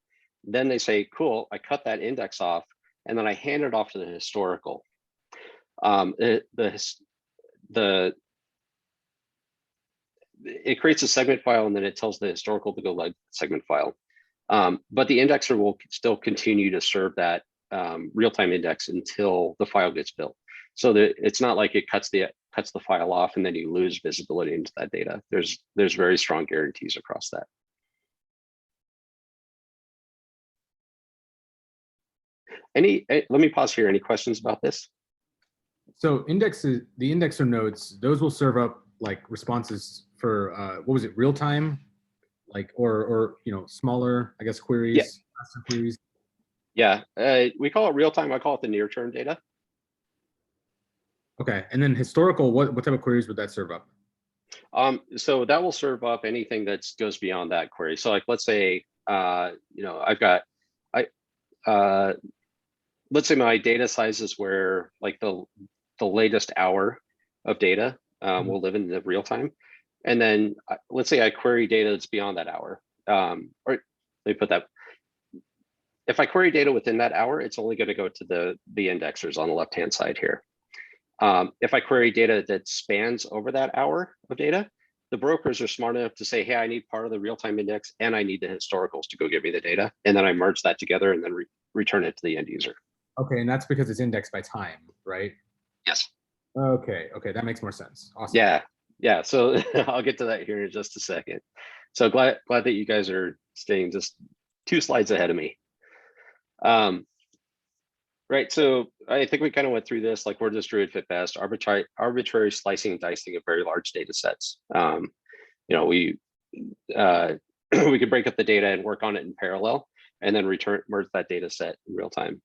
then they say, cool, I cut that index off, and then I hand it off to the historical. It creates a segment file, and then it tells the historical to go like segment file. But the indexer will still continue to serve that real-time index until the file gets built. So that it's not like it cuts the file off and then you lose visibility into that data. There's very strong guarantees across that. Let me pause here. Any questions about this? So the indexer nodes, those will serve up like responses for what was it, real time, like or smaller, I guess, queries, faster queries. Yeah, we call it real time. I call it the near term data. Okay, and then historical, what type of queries would that serve up? So that will serve up anything that goes beyond that query. So like, let's say, let's say my data size is where like the latest hour of data will live in the real time. And then let's say I query data that's beyond that hour. Or let me put that. If I query data within that hour, it's only going to go to the indexers on the left-hand side here. If I query data that spans over that hour of data, the brokers are smart enough to say, hey, I need part of the real-time index and I need the historicals to go give me the data. And then I merge that together and then return it to the end user. Okay, and that's because it's indexed by time, right? Yes. Okay, that makes more sense. Awesome. Yeah, Yeah, so I'll get to that here in just a second. So glad that you guys are staying just 2 slides ahead of me. Right, so I think we kind of went through this, like where does Druid fit best? Arbitrary slicing and dicing of very large data sets. You know, we we could break up the data and work on it in parallel, and then merge that data set in real time.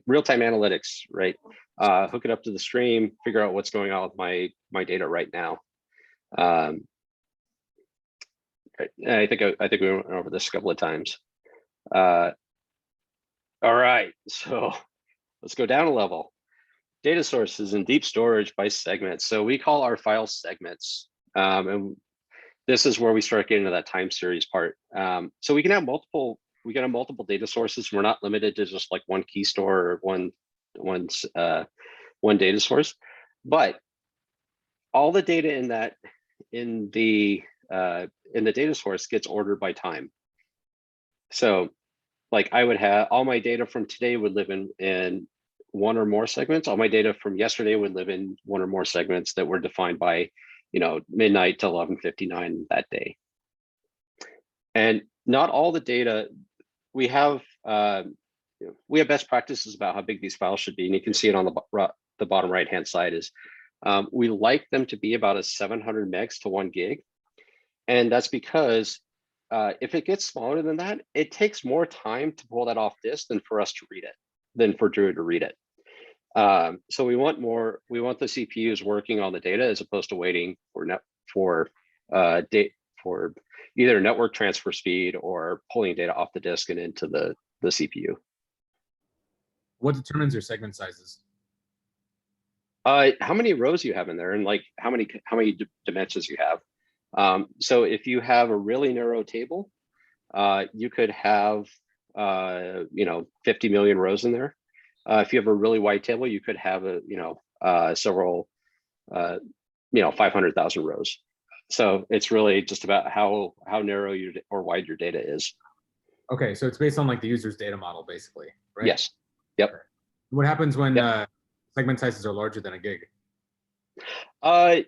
Real-time analytics, right? Hook it up to the stream, figure out what's going on with my data right now. I think we went over this a couple of times. All right, so let's go down a level. Data sources and deep storage by segments. So we call our files segments, and this is where we start getting to that time series part. So we can have multiple data sources. We're not limited to just like one key store or one data source, but all the data in the data source gets ordered by time. So like I would have all my data from today would live in one or more segments. All my data from yesterday would live in one or more segments that were defined by, you know, midnight to 11:59 that day. And not all the data we have best practices about how big these files should be, and you can see it on the bottom right hand side is we like them to be about a 700 megs to 1 gig, and that's because if it gets smaller than that, it takes more time to pull that off disk than for us to read it, than for Druid to read it. So we want the CPUs working on the data as opposed to waiting for either network transfer speed or pulling data off the disk and into the CPU. What determines your segment sizes? How many rows you have in there, and like how many dimensions you have. So if you have a really narrow table, you could have 50 million rows in there. If you have a really wide table, you could have several 500,000 rows. So it's really just about how narrow or wide your data is. Okay, so it's based on like the user's data model, basically, right? Yes. Yep. Okay. What happens when segment sizes are larger than a gig? They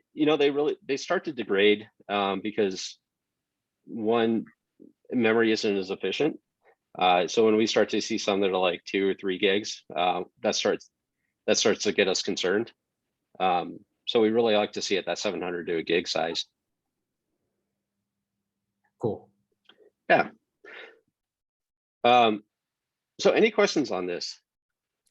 start to degrade because one, memory isn't as efficient. So when we start to see some that are like 2 or 3 gigs, that starts to get us concerned. So we really like to see it that 700 to a gig size. Cool. Yeah. So any questions on this?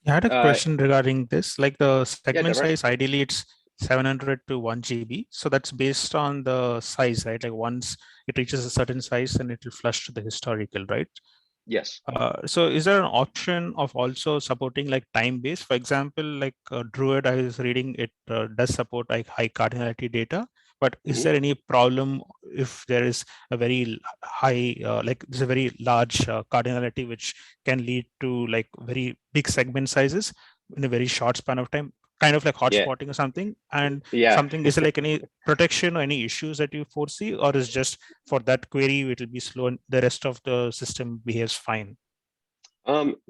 I had a question regarding this, like the segment Deborah? size, ideally it's 700 to 1 GB. So that's based on the size, right? Like once it reaches a certain size, then it will flush to the historical, right? Yes. So is there an option of also supporting like time-based? For example, like Druid, I was reading it does support like high cardinality data, but is there any problem if there is a very high, like there's a very large cardinality, which can lead to like very big segment sizes in a very short span of time, kind of like hotspotting or something? And something, is there like any protection or any issues that you foresee, or is just for that query it will be slow and the rest of the system behaves fine?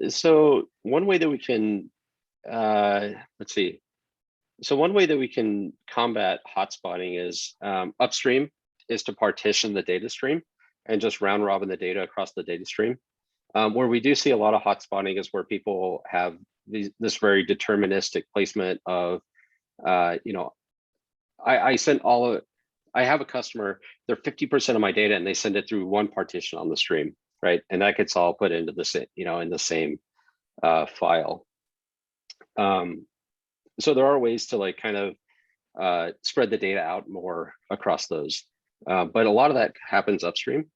So one way that we can let's see. So one way that we can combat hotspotting is upstream is to partition the data stream and just round robin the data across the data stream. Where we do see a lot of hotspotting is where people have this very deterministic placement of, I have a customer, they're 50% of my data and they send it through one partition on the stream, right? And that gets all put into the, in the same file. So there are ways to like kind of spread the data out more across those. But a lot of that happens upstream.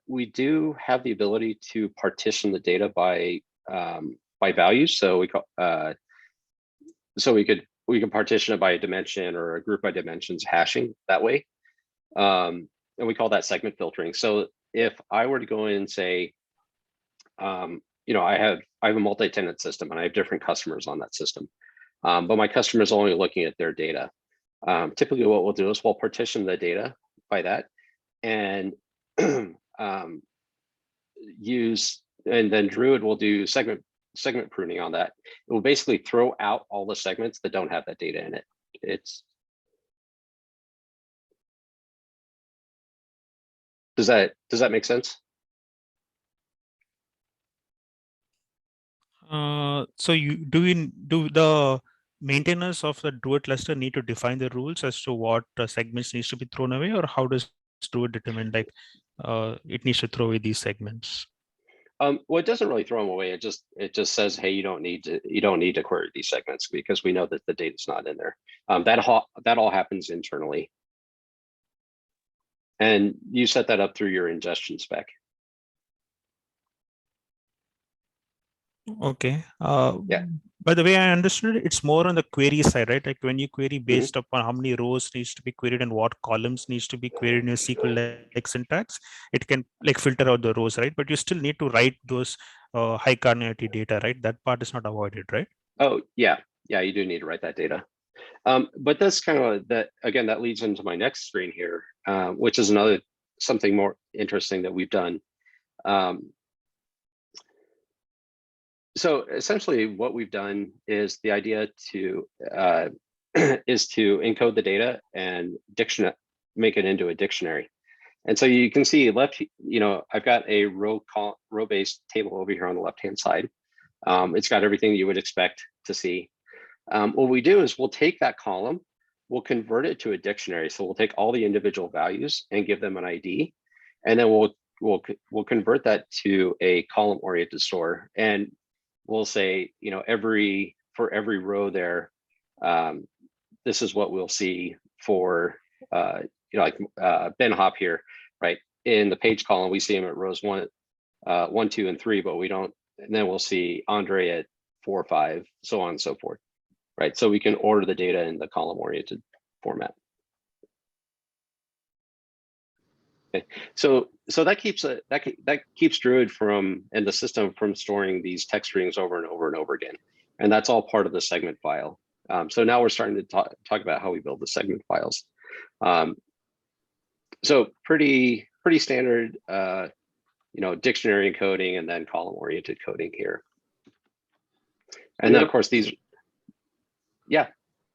We do have the ability to partition the data by values. So we can partition it by a dimension or a group by dimensions hashing that way. And we call that segment filtering. So if I were to go in and say, I have a multi-tenant system and I have different customers on that system. But my customer is only looking at their data. Typically what we'll do is we'll partition the data by that and and then Druid will do segment pruning on that. It will basically throw out all the segments that don't have that data in it. Does that make sense? So do the maintainers of the Druid cluster need to define the rules as to what segments needs to be thrown away, or how does Druid determine like it needs to throw away these segments? Well, it doesn't really throw them away. It just says, hey, you don't need to query these segments because we know that the data's not in there. That all happens internally, and you set that up through your ingestion spec. Okay. Yeah. By the way, I understood it's more on the query side, right? Like when you query based upon how many rows needs to be queried and what columns needs to be queried in your SQL like syntax, it can like filter out the rows, right? But you still need to write those high cardinality data, right? That part is not avoided, right? Oh yeah, you do need to write that data. But that's kind of that leads into my next screen here, which is something more interesting that we've done. So essentially what we've done is the idea to is to encode the data and make it into a dictionary. And so you can see I've got a row-based table over here on the left-hand side. It's got everything you would expect to see. What we do is we'll take that column, we'll convert it to a dictionary. So we'll take all the individual values and give them an ID, and then we'll convert that to a column-oriented store. And we'll say, for every row there, this is what we'll see for, Ben Hop here, right? In the page column, we see him at rows 1, 2, and 3, but we don't. And then we'll see Andre at 4, 5, so on and so forth, right? So we can order the data in the column-oriented format. Okay. So that keeps Druid and the system from storing these text strings over and over and over again, and that's all part of the segment file. So now we're starting to talk about how we build the segment files. So pretty standard, dictionary encoding and then column-oriented coding here. And then of course these, yeah.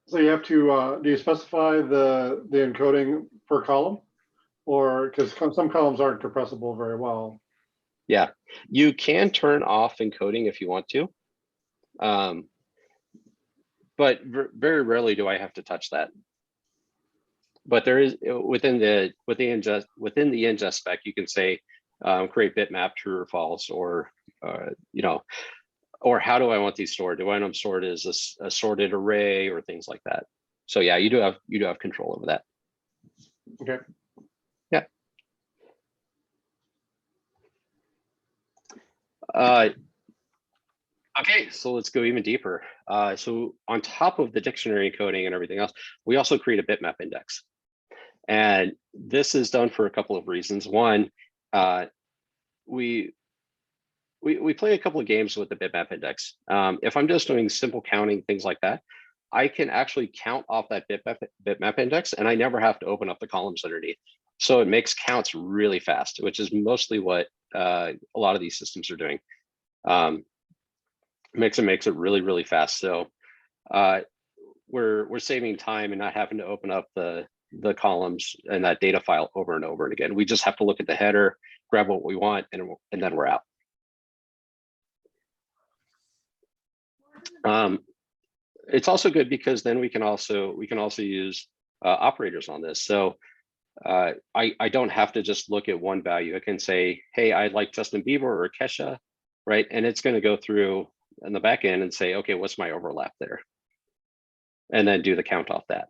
So you have to do you specify the encoding per column? Or because some columns aren't compressible very well. Yeah, you can turn off encoding if you want to, but very rarely do I have to touch that. But there is within the ingest spec, you can say create bitmap true or false, or or how do I want these stored? Do I want them stored as a sorted array or things like that? So yeah, you do have control over that. Okay. Yeah. Okay, so let's go even deeper. So on top of the dictionary encoding and everything else, we also create a bitmap index. And this is done for a couple of reasons. One, we play a couple of games with the bitmap index. If I'm just doing simple counting, things like that, I can actually count off that bitmap index, and I never have to open up the columns underneath. So it makes counts really fast, which is mostly what a lot of these systems are doing. Makes it really fast. So we're saving time and not having to open up the columns and that data file over and over and again. We just have to look at the header, grab what we want, and then we're out. It's also good because then we can also use operators on this. So I don't have to just look at one value. I can say, hey, I like Justin Bieber or Kesha, right? And it's going to go through in the back end and say, okay, what's my overlap there? And then do the count off that.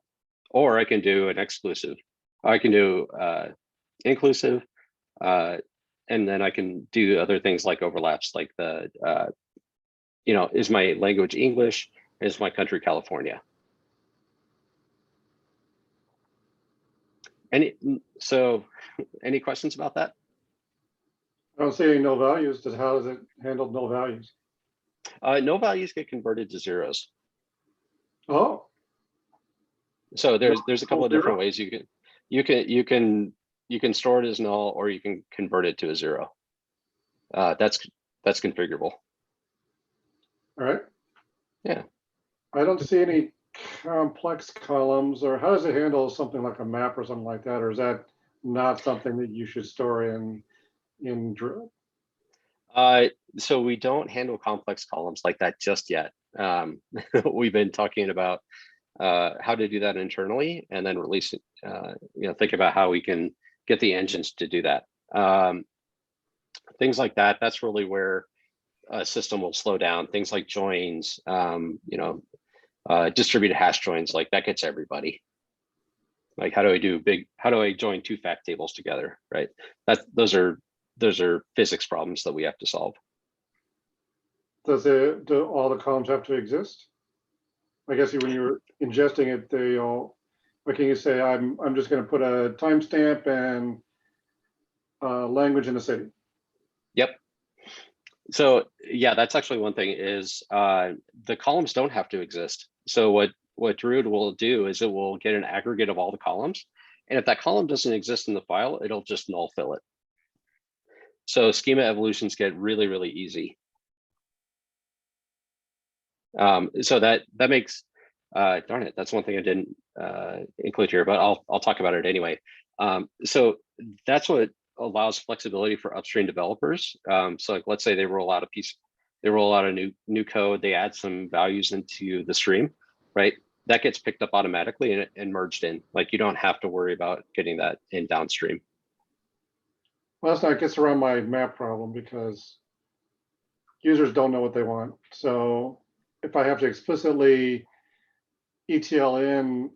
Or I can do an exclusive. I can do inclusive, and then I can do other things like overlaps, like the, is my language English? Is my country California? So any questions about that? I don't see any null values. How does it handle null values? No values get converted to zeros. Oh. So there's a couple of different ways you can store it as null, or you can convert it to a zero. That's configurable. All right. Yeah. I don't see any complex columns, or how does it handle something like a map or something like that, or is that not something that you should store in Druid? So we don't handle complex columns like that just yet. We've been talking about how to do that internally, and then release it. Think about how we can get the engines to do that. Things like that. That's really where a system will slow down. Things like joins, distributed hash joins, like that gets everybody. Like how do I join two fact tables together, right? Those are physics problems that we have to solve. Do all the columns have to exist? I guess when you're ingesting it, they all, what can you say? I'm just going to put a timestamp and language in the city. Yep. So yeah, that's actually one thing is the columns don't have to exist. So what Druid will do is it will get an aggregate of all the columns. And if that column doesn't exist in the file, it'll just null fill it. So schema evolutions get really, really easy. So that makes, darn it, that's one thing I didn't include here, but I'll talk about it anyway. So that's what allows flexibility for upstream developers. So like, let's say they roll out a new code, they add some values into the stream, right? That gets picked up automatically and merged in. Like you don't have to worry about getting that in downstream. Well, that's not gets around my map problem because users don't know what they want. So if I have to explicitly ETL in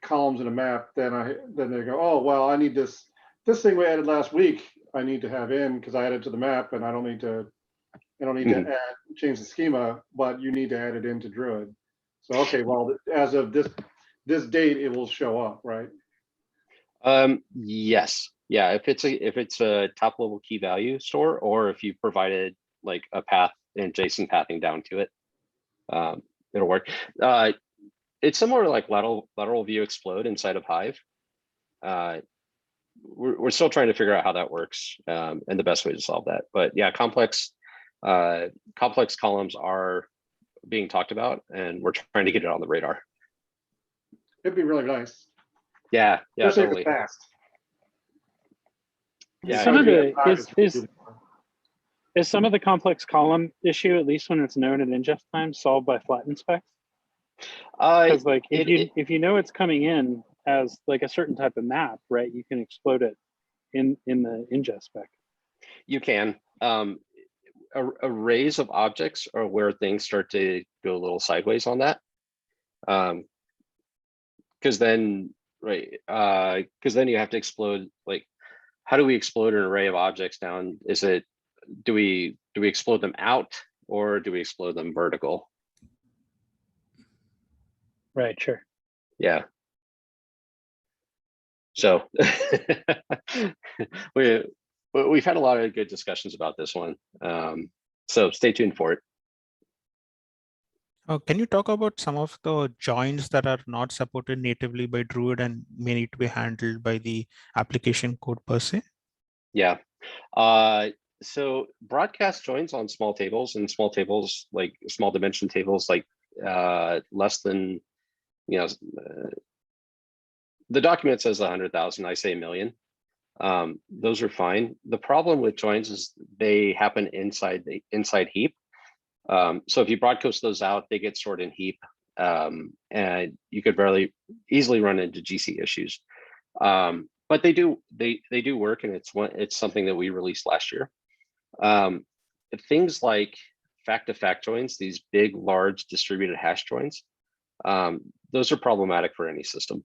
columns in a map, then they go, oh well, I need this thing we added last week. I need to have in because I added to the map, and I don't need to to change the schema, but you need to add it into Druid. So okay, well, as of this date, it will show up, right? Yes. Yeah, if it's a top level key value store, or if you provided like a path and JSON pathing down to it, it'll work. It's similar to like lateral view explode inside of Hive. We're still trying to figure out how that works and the best way to solve that. But yeah, complex columns are being talked about, and we're trying to get it on the radar. It'd be really nice. Yeah, especially totally. fast. Yeah, some of the is some of the complex column issue, at least when it's known at ingest time, solved by flatten specs? Because like if you know it's coming in as like a certain type of map, right, you can explode it in the ingest spec. You can. Arrays of objects are where things start to go a little sideways on that. Because then, right, because then you have to explode, like, how do we explode an array of objects down? Do we explode them out, or do we explode them vertical? Right, sure. Yeah. So we've had a lot of good discussions about this one. So stay tuned for it. Can you talk about some of the joins that are not supported natively by Druid and may need to be handled by the application code per se? Yeah. So broadcast joins on small tables, and small tables, like small dimension tables, like less than, the document says 100,000, I say a million. Those are fine. The problem with joins is they happen inside heap. So if you broadcast those out, they get stored in heap, and you could very easily run into GC issues. But they do work, and it's something that we released last year. Things like fact-to-fact joins, these big, large distributed hash joins, those are problematic for any system.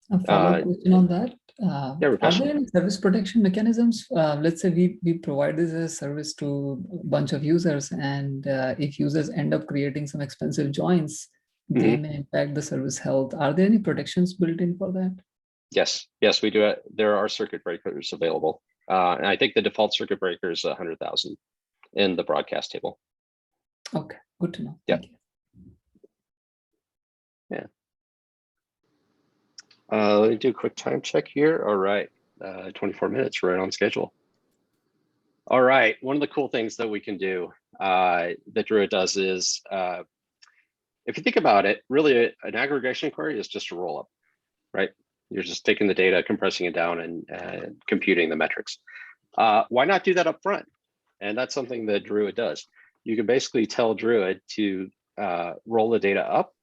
A follow-up question on that. Are there any service protection mechanisms? Let's say we provide this as a service to a bunch of users, and if users end up creating some expensive joins, they may impact the service health. Are there any protections built in for that? Yes, we do. There are circuit breakers available. And I think the default circuit breaker is 100,000 in the broadcast table. Okay, good to know. Yeah. Thank you. Yeah. Let me do a quick time check here. All right, 24 minutes, right on schedule. All right, one of the cool things that we can do that Druid does is if you think about it, really an aggregation query is just a roll up, right? You're just taking the data, compressing it down, and computing the metrics. Why not do that up front? And that's something that Druid does. You can basically tell Druid to roll the data up.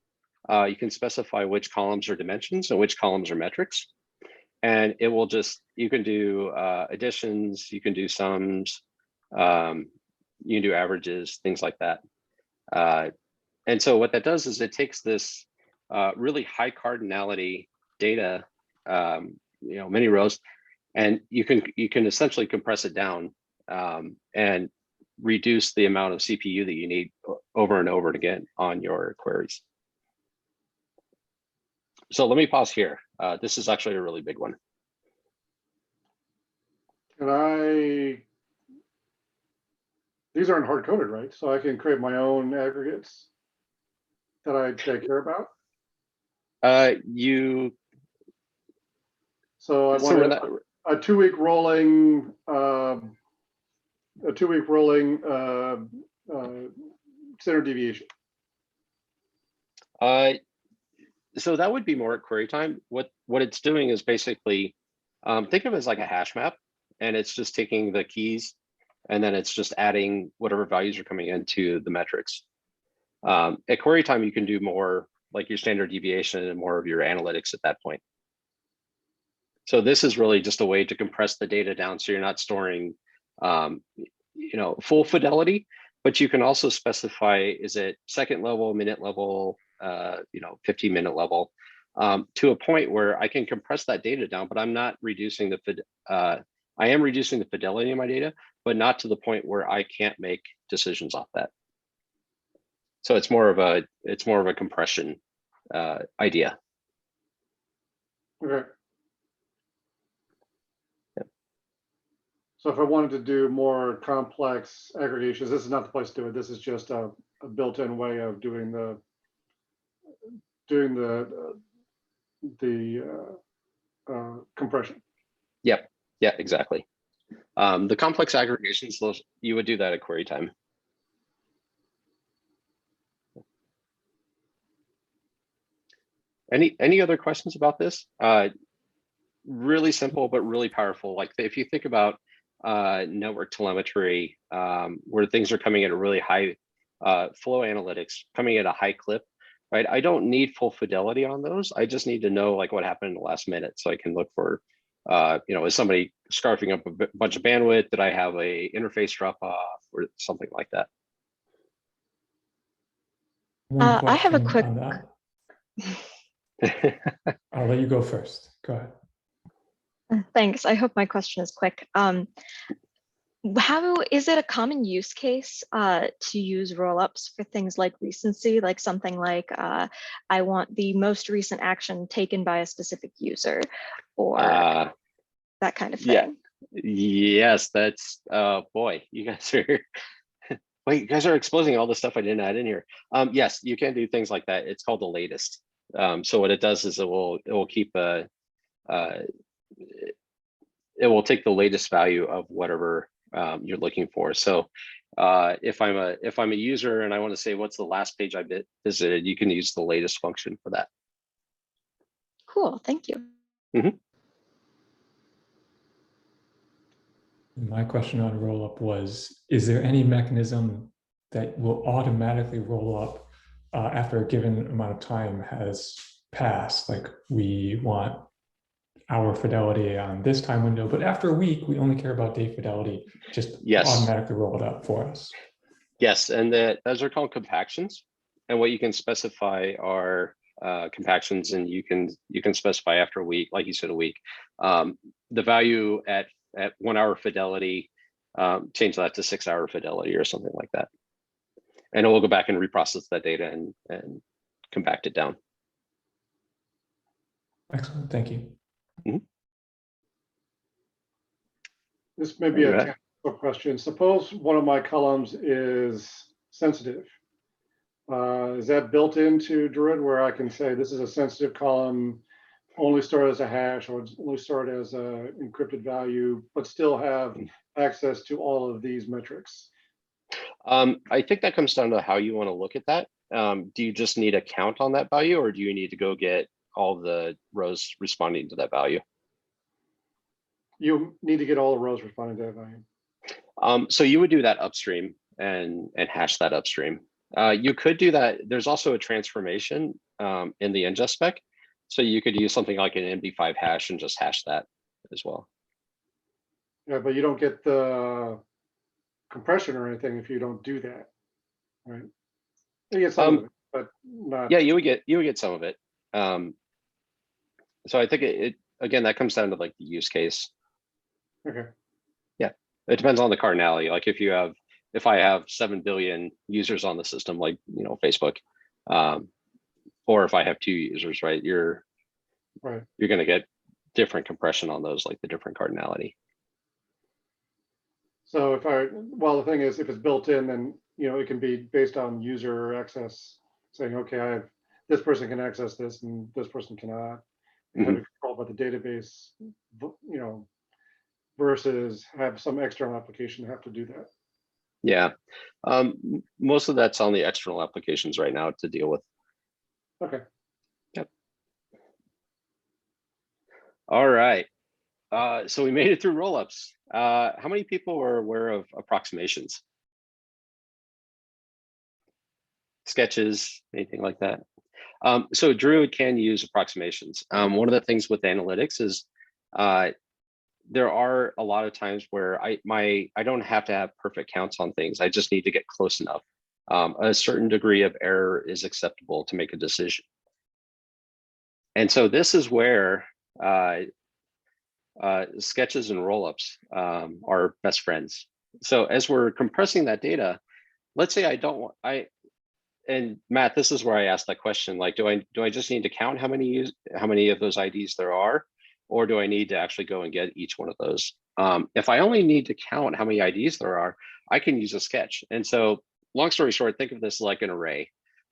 You can specify which columns are dimensions and which columns are metrics. And it will just, you can do additions, you can do sums, you can do averages, things like that. And so what that does is it takes this really high cardinality data, many rows, and you can essentially compress it down and reduce the amount of CPU that you need over and over again on your queries. So let me pause here. This is actually a really big one. These aren't hard coded, right? So I can create my own aggregates that I care about. So I want a 2-week rolling, standard deviation. So that would be more at query time. What it's doing is basically, think of it as like a hash map, and it's just taking the keys, and then it's just adding whatever values are coming into the metrics. At query time, you can do more like your standard deviation and more of your analytics at that point. So this is really just a way to compress the data down, so you're not storing, full fidelity, but you can also specify, is it second level, minute level, 15-minute level, to a point where I can compress that data down, but I'm not reducing I am reducing the fidelity of my data, but not to the point where I can't make decisions off that. So it's more of a compression idea. Okay. Yep. So if I wanted to do more complex aggregations, this is not the place to do it. This is just a built-in way of doing the compression. Yep. Yeah, exactly. The complex aggregations, you would do that at query time. Any other questions about this? Really simple, but really powerful. Like if you think about network telemetry, where things are coming at a really high flow analytics, coming at a high clip, right? I don't need full fidelity on those. I just need to know like what happened in the last minute, so I can look for, is somebody scarfing up a bunch of bandwidth? Did I have a interface drop off or something like that? I have a quick. I'll let you go first. Go ahead. Thanks. I hope my question is quick. How is it a common use case to use rollups for things like recency, like something like I want the most recent action taken by a specific user, or that kind of thing? Yeah. Yes, that's boy, you guys are wait, you guys are exposing all the stuff I didn't add in here. Yes, you can do things like that. It's called the latest. So what it does is it will keep it will take the latest value of whatever you're looking for. So if I'm a user and I want to say what's the last page I visited, you can use the latest function for that. Cool, thank you. Mm-hmm. My question on rollup was, is there any mechanism that will automatically roll up after a given amount of time has passed? Like we want our fidelity on this time window, but after a week, we only care about day fidelity, just automatically roll it up for us. Yes, and those are called compactions. And what you can specify are compactions, and you can specify after a week, like you said, a week. The value at 1 hour fidelity, change that to 6 hour fidelity or something like that. And it will go back and reprocess that data and compact it down. Excellent, thank you. Mm-hmm. This may be a technical question. Suppose one of my columns is sensitive. Is that built into Druid where I can say this is a sensitive column, only store it as a hash or only store it as a encrypted value, but still have access to all of these metrics? I think that comes down to how you want to look at that. do you just need a count on that value, or do you need to go get all the rows responding to that value? You need to get all the rows responding to that value. So you would do that upstream and hash that upstream. You could do that. There's also a transformation in the ingest spec. So you could use something like an MD5 hash and just hash that as well. Yeah, but you don't get the compression or anything if you don't do that, right? You get some of it, but not. Yeah, you would get some of it. So I think it again, that comes down to like the use case. Okay. Yeah, it depends on the cardinality. Like if I have 7 billion users on the system, like Facebook, or if I have 2 users, right? You're going to get different compression on those, like the different cardinality. So well, the thing is, if it's built in, then it can be based on user access, saying, okay, this person can access this and this person cannot. And have control about the database, versus have some external application have to do that. Yeah, most of that's on the external applications right now to deal with. Okay. Yep. All right. So we made it through rollups. How many people are aware of approximations? Sketches, anything like that? So Druid can use approximations. One of the things with analytics is there are a lot of times where I don't have to have perfect counts on things. I just need to get close enough. A certain degree of error is acceptable to make a decision. And so this is where sketches and rollups are best friends. So as we're compressing that data, let's say and Matt, this is where I asked that question, like, do I just need to count how many of those IDs there are, or do I need to actually go and get each one of those? If I only need to count how many IDs there are, I can use a sketch. And so long story short, think of this like an array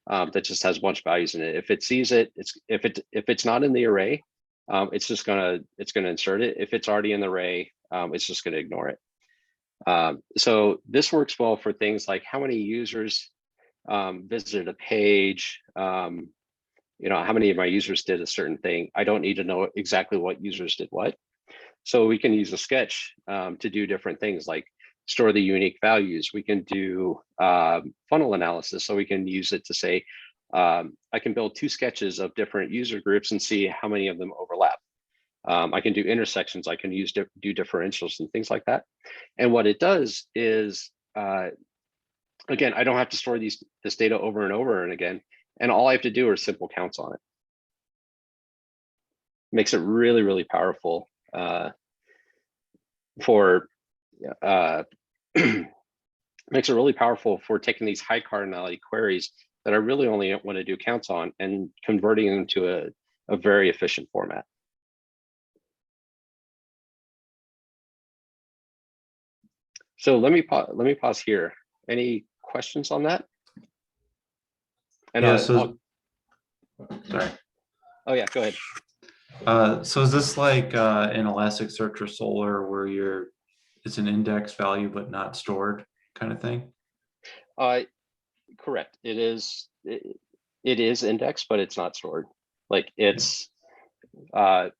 that just has a bunch of values in it. If it sees it, if it's not in the array, it's gonna insert it. If it's already in the array, it's just gonna ignore it. So this works well for things like how many users visited a page, how many of my users did a certain thing. I don't need to know exactly what users did what. So we can use a sketch to do different things like store the unique values. We can do funnel analysis. So we can use it to say, I can build 2 sketches of different user groups and see how many of them overlap. I can do intersections. I can do differentials and things like that. And what it does is, again, I don't have to store this data over and over and again. And all I have to do are simple counts on it. Makes it really, really powerful makes it really powerful for taking these high cardinality queries that I really only want to do counts on and converting them to a very efficient format. So let me pause here. Any questions on that? And yeah, sorry. Oh yeah, go ahead. So is this like an Elasticsearch or Solr where it's an index value but not stored kind of thing? Correct. It is indexed, but it's not stored. Like it's the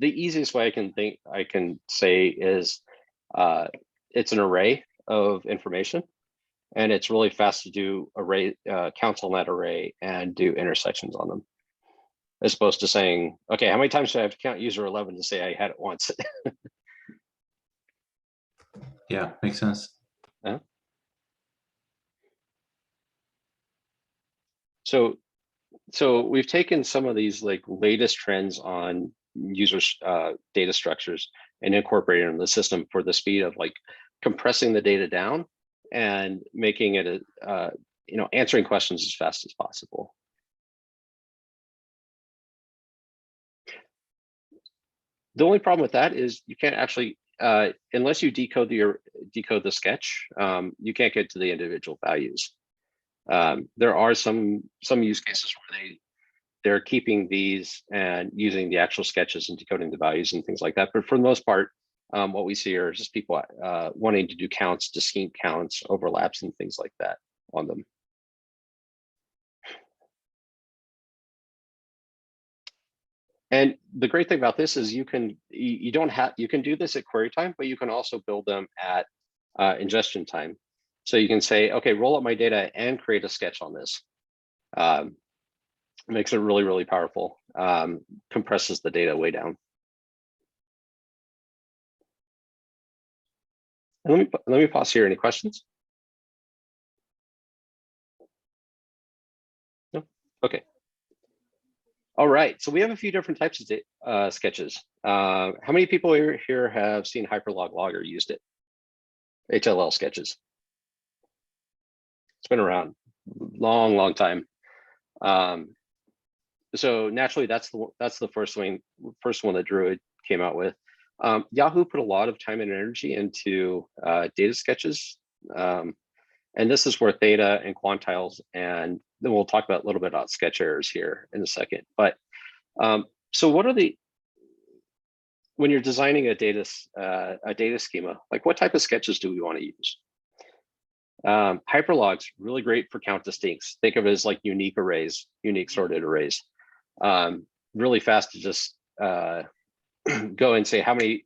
easiest way I can say is it's an array of information, and it's really fast to do array counts on that array and do intersections on them, as opposed to saying, okay, how many times do I have to count user 11 to say I had it once? Yeah, makes sense. Yeah. So we've taken some of these like latest trends on users data structures and incorporated them in the system for the speed of like compressing the data down and making it answering questions as fast as possible. The only problem with that is you can't actually unless you decode the sketch, you can't get to the individual values. There are some use cases where they're keeping these and using the actual sketches and decoding the values and things like that. But for the most part, what we see are just people wanting to do counts, distinct counts, overlaps, and things like that on them. And the great thing about this is you can do this at query time, but you can also build them at ingestion time. So you can say, okay, roll up my data and create a sketch on this. Makes it really, really powerful. Compresses the data way down. And let me pause here. Any questions? No? Okay. All right. So we have a few different types of sketches. How many people here have seen Hyperlog Log or used it? HLL sketches. It's been around long, long time. So naturally, that's the first one that Druid came out with. Yahoo put a lot of time and energy into data sketches, and this is where Theta and Quantiles, and then we'll talk about a little bit about sketch errors here in a second. But so what are when you're designing a data schema, like what type of sketches do we want to use? Hyperlogs, really great for count distincts. Think of it as like unique arrays, unique sorted arrays. Really fast to just go and say how many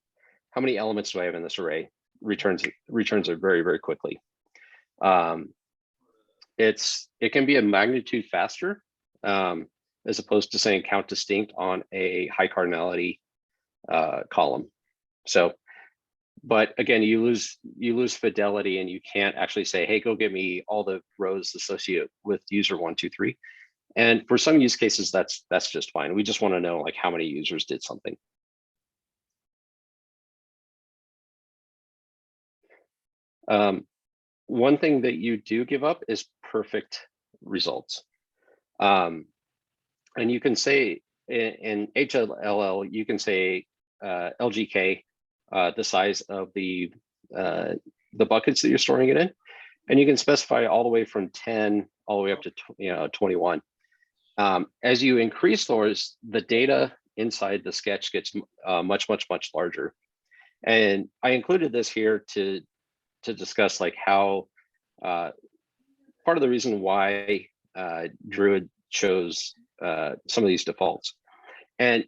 elements do I have in this array? Returns it very, very quickly. It can be a magnitude faster as opposed to saying count distinct on a high cardinality column. So, but again, you lose fidelity, and you can't actually say, hey, go get me all the rows associated with user 1, 2, 3. And for some use cases, that's just fine. We just want to know like how many users did something. One thing that you do give up is perfect results. And you can say in HLL, you can say LGK, the size of the buckets that you're storing it in, and you can specify all the way from 10 all the way up to 21. As you increase those, the data inside the sketch gets much larger. And I included this here to discuss like how part of the reason why Druid chose some of these defaults. And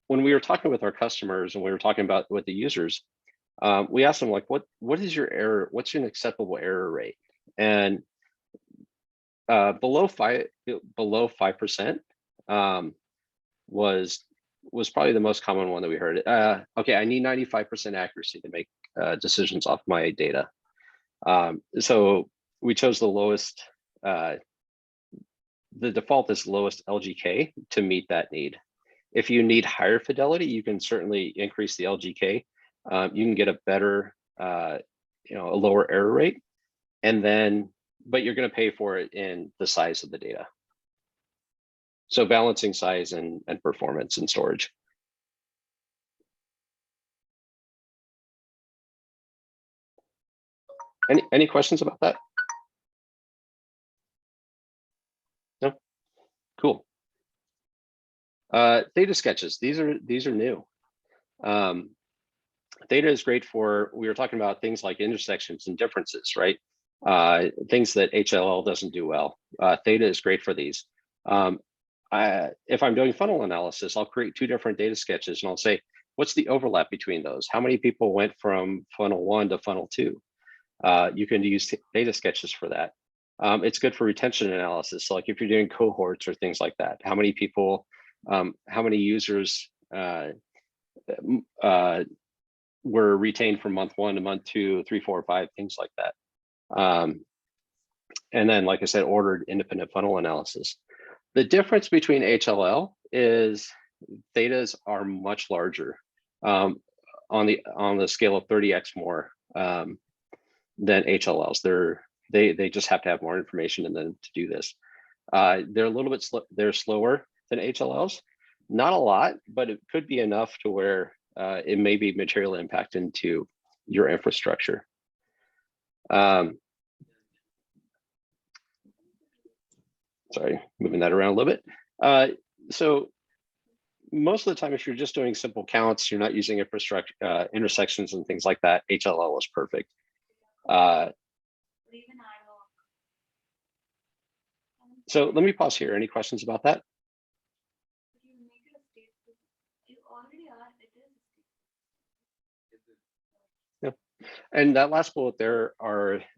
when we were talking with our customers and we were talking about with the users, we asked them like, what is your error? What's an acceptable error rate? And below 5% was probably the most common one that we heard. Okay, I need 95% accuracy to make decisions off my data. So we chose the lowest. The default is lowest LGK to meet that need. If you need higher fidelity, you can certainly increase the LGK. You can get a better, a lower error rate, and then, but you're going to pay for it in the size of the data. So balancing size and performance and storage. Any questions about that? No? Cool. Theta sketches. These are new. Theta is great for, we were talking about things like intersections and differences, right? Things that HLL doesn't do well. Theta is great for these. If I'm doing funnel analysis, I'll create two different data sketches and I'll say, what's the overlap between those? How many people went from funnel 1 to funnel 2? You can use data sketches for that. It's good for retention analysis. So like if you're doing cohorts or things like that, how many people, how many users were retained from month 1 to month 2, 3, 4, 5, things like that. And then, like I said, ordered independent funnel analysis. The difference between HLL is thetas are much larger on the scale of 30x more than HLLs. They just have to have more information in them to do this. They're a little bit they're slower than HLLs, not a lot, but it could be enough to where it may be material impact into your infrastructure. Sorry, moving that around a little bit. So most of the time, if you're just doing simple counts, you're not using infrastructure, intersections and things like that, HLL is perfect. So let me pause here. Any questions about that? And that last bullet there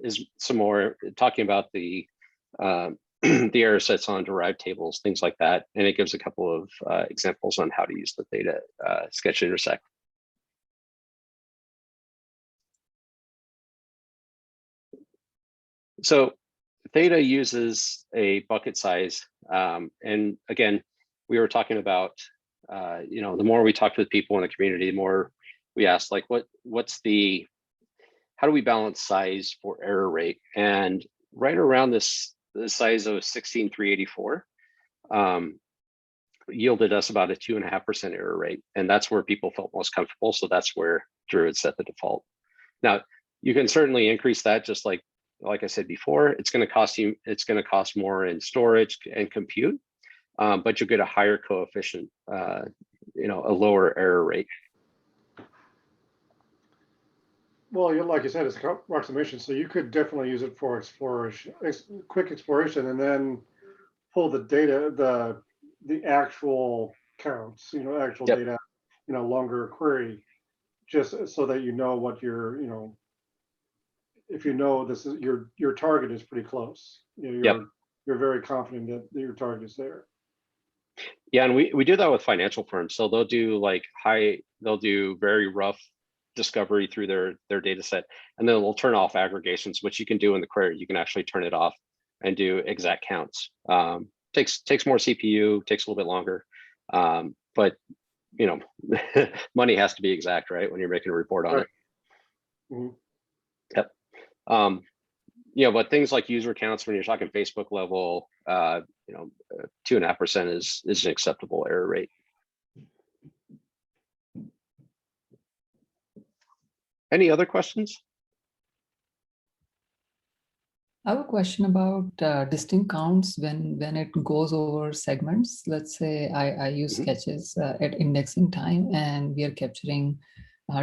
is some more talking about the the error sets on derived tables, things like that, and it gives a couple of examples on how to use the Theta sketch intersect. So Theta uses a bucket size, and again, we were talking about the more we talked with people in the community, the more we asked, like, how do we balance size for error rate? And right around the size of 16,384 yielded us about a 2.5% error rate, and that's where people felt most comfortable. So that's where Druid set the default. Now you can certainly increase that, just like I said before. It's going to cost more in storage and compute, but you'll get a higher coefficient, a lower error rate. Well, like you said, it's approximation, so you could definitely use it for exploration, quick exploration, and then pull the data, the actual counts, actual data, longer query, just so that you know what your, if this is your target is pretty close. You're very confident that your target is there. Yeah, and we do that with financial firms. So they'll do very rough discovery through their data set, and then we'll turn off aggregations, which you can do in the query. You can actually turn it off and do exact counts. Takes more CPU, takes a little bit longer, but money has to be exact, right, when you're making a report on it. Mm-hmm. Yep. But things like user counts, when you're talking Facebook level, 2.5% is an acceptable error rate. Any other questions? I have a question about distinct counts when it goes over segments. Let's say I use sketches at indexing time, and we are capturing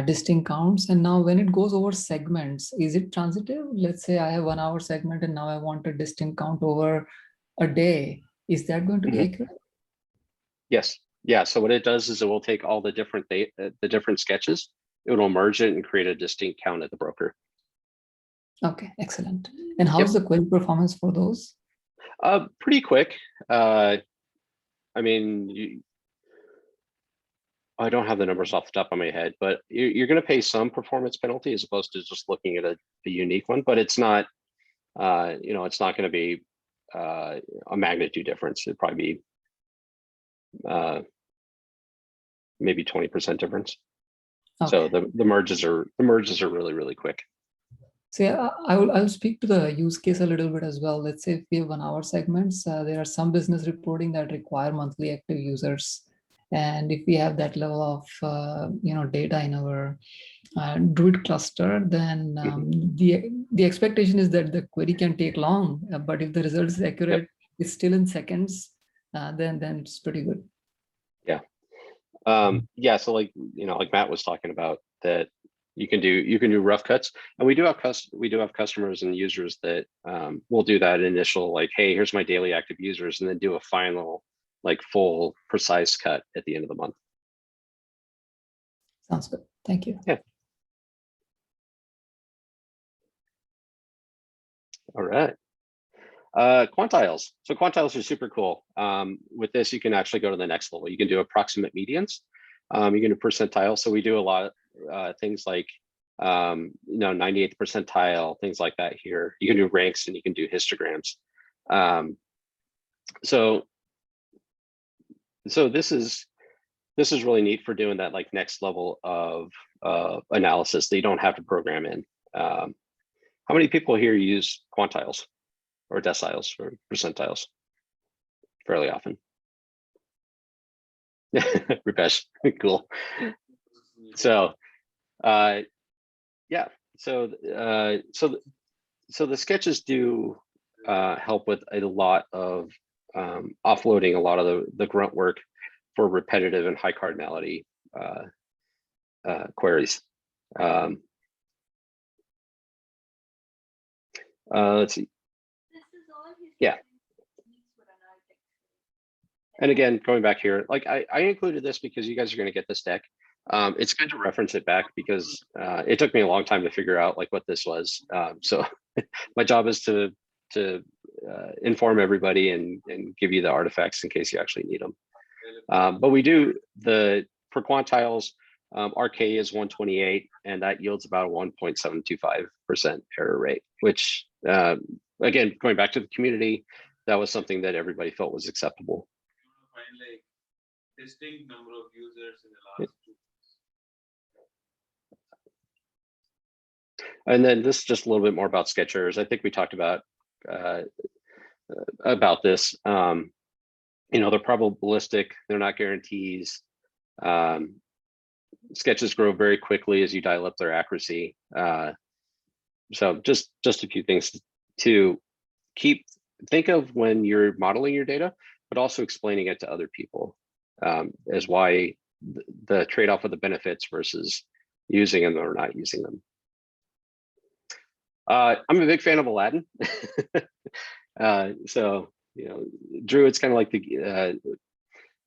distinct counts. And now when it goes over segments, is it transitive? Let's say I have 1 hour segment, and now I want a distinct count over a day. Is that going to be accurate? Yes. Yeah. So what it does is it will take all the different sketches. It will merge it and create a distinct count at the broker. Okay, excellent. And how's the query performance for those? Pretty quick. I don't have the numbers off the top of my head, but you're going to pay some performance penalty as opposed to just looking at a unique one. But it's not, it's not going to be a magnitude difference. It'd probably be maybe 20% difference. Okay. So the merges are really, really quick. So yeah, I'll speak to the use case a little bit as well. Let's say if we have 1 hour segments, there are some business reporting that require monthly active users. And if we have that level of data in our Druid cluster, then the expectation is that the query can take long. But if the result is accurate, it's still in seconds, then it's pretty good. Yeah. So like Matt was talking about, that you can do rough cuts, and we do have customers and users that will do that initial, like, hey, here's my daily active users, and then do a final, like, full precise cut at the end of the month. Sounds good. Thank you. Yeah. All right. Quantiles. So quantiles are super cool. With this, you can actually go to the next level. You can do approximate medians. You can do percentile. So we do a lot of things like 98th percentile, things like that here. You can do ranks, and you can do histograms. So this is really neat for doing that, like, next level of analysis that you don't have to program in. How many people here use quantiles or deciles or percentiles fairly often? Rupesh, cool. So so the sketches do help with a lot of offloading a lot of the grunt work for repetitive and high cardinality queries. Let's see. Yeah. And again, going back here, like I included this because you guys are going to get this deck. it's good to reference it back because it took me a long time to figure out like what this was. So my job is to inform everybody and give you the artifacts in case you actually need them. But we do for Quantiles, RK is 128, and that yields about a 1.725% error rate, which again, going back to the community, that was something that everybody felt was acceptable. Distinct number of users in the last 2 weeks. And then this is just a little bit more about sketch errors. I think we talked about this. You know, they're probabilistic, they're not guarantees. Sketches grow very quickly as you dial up their accuracy. So just a few things to think of when you're modeling your data, but also explaining it to other people as why the trade-off of the benefits versus using them or not using them. I'm a big fan of Aladdin. So, you know, Druid's kind of like the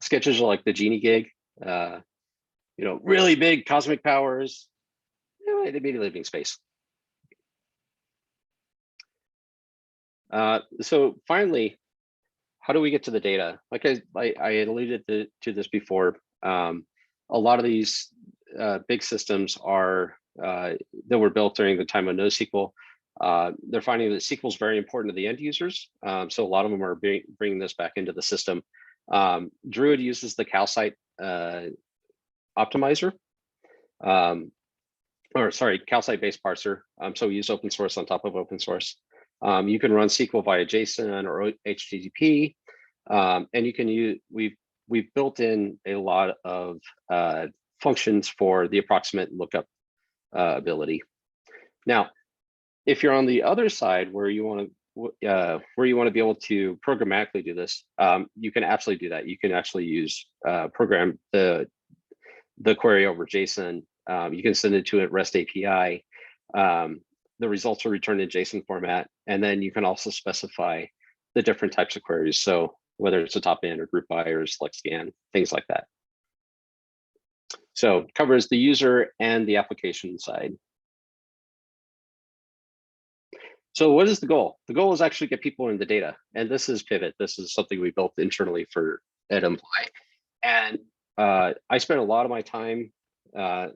sketches are like the genie gig. You know, really big cosmic powers, they need a living space. So finally, how do we get to the data? Like I alluded to this before. A lot of these big systems are that were built during the time of NoSQL. They're finding that SQL is very important to the end users. So a lot of them are bringing this back into the system. Druid uses the calcite optimizer, or sorry, calcite-based parser. So we use open source on top of open source. You can run SQL via JSON or HTTP, and you can use. We've built in a lot of functions for the approximate lookup ability. Now, if you're on the other side where you want to be able to programmatically do this, you can absolutely do that. You can actually use program the query over JSON. You can send it to a REST API. The results are returned in JSON format, and then you can also specify the different types of queries. So whether it's a top in or group by or select scan, things like that. So covers the user and the application side. So what is the goal? The goal is actually get people in the data. And this is Pivot. This is something we built internally at Imply. And I spent a lot of my time, I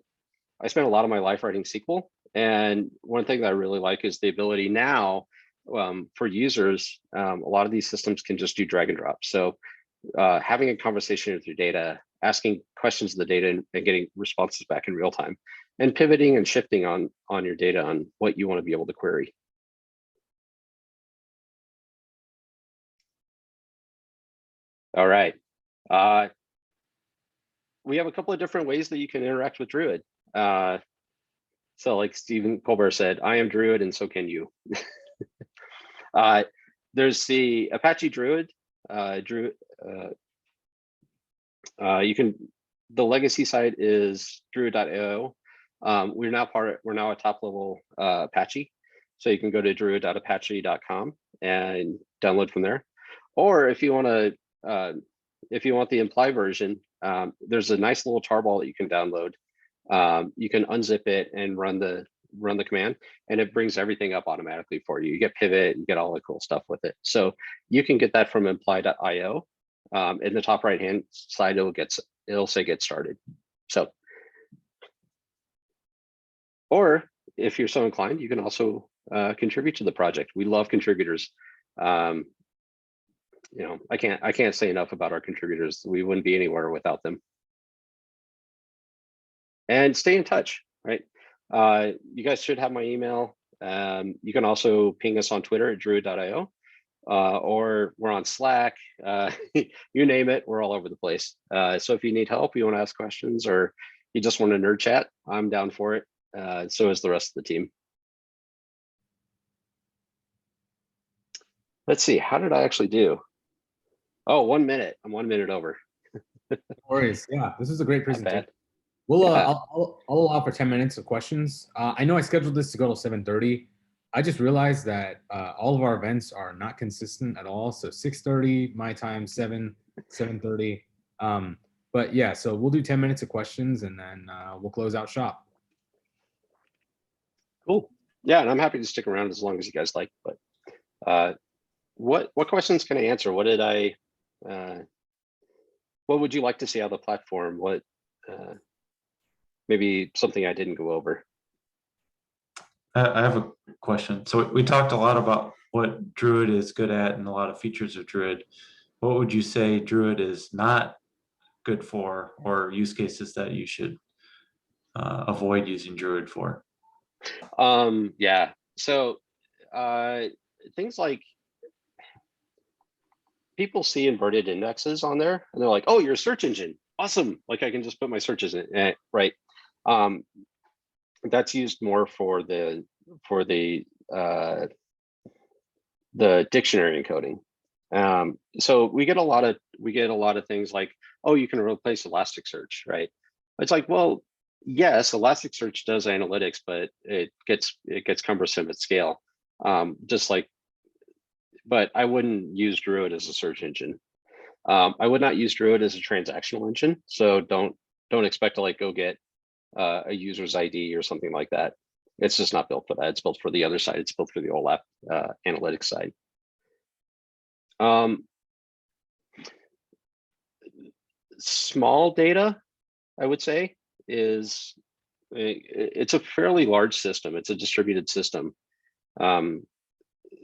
spent a lot of my life writing SQL. And one thing that I really like is the ability now for users, a lot of these systems can just do drag and drop. So having a conversation with your data, asking questions of the data and getting responses back in real time, and pivoting and shifting on your data on what you want to be able to query. All right. We have a couple of different ways that you can interact with Druid. So like Stephen Colbert said, I am Druid and so can you. There's the Apache Druid. The legacy site is druid.io. We're now a top level Apache. So you can go to druid.apache.com and download from there. Or if you want the Imply version, there's a nice little tarball that you can download. You can unzip it and run the command, and it brings everything up automatically for you. You get pivot, you get all the cool stuff with it. So you can get that from imply.io. In the top right hand side, it'll say get started. So, or if you're so inclined, you can also contribute to the project. We love contributors. You know, I can't say enough about our contributors. We wouldn't be anywhere without them. And stay in touch, right? You guys should have my email. You can also ping us on Twitter at druid.io, or we're on Slack. You name it, we're all over the place. So if you need help, you want to ask questions, or you just want to nerd chat, I'm down for it. So is the rest of the team. Let's see, how did I actually do? Oh, 1 minute. I'm 1 minute over. No worries. Yeah, this is a great presentation. We'll I'll allow for 10 minutes of questions. I know I scheduled this to go till 7:30. I just realized that all of our events are not consistent at all. So 6:30 my time, 7:30. But yeah, so we'll do 10 minutes of questions and then we'll close out shop. Cool. Yeah, and I'm happy to stick around as long as you guys like. But what questions can I answer? What did I? What would you like to see out of the platform? What maybe something I didn't go over? I have a question. So we talked a lot about what Druid is good at and a lot of features of Druid. What would you say Druid is not good for, or use cases that you should avoid using Druid for? Yeah, so things like people see inverted indexes on there and they're like, oh, you're a search engine, awesome, like I can just put my searches in it, right? That's used more for the dictionary encoding. So we get a lot of things like, oh, you can replace Elasticsearch, right? It's like, well, yes, Elasticsearch does analytics, but it gets cumbersome at scale. Just like, but I wouldn't use Druid as a search engine. I would not use Druid as a transactional engine. So don't expect to like go get a user's ID or something like that. It's just not built for that. It's built for the other side. It's built for the OLAP analytics side. Small data, I would say, is it's a fairly large system. It's a distributed system.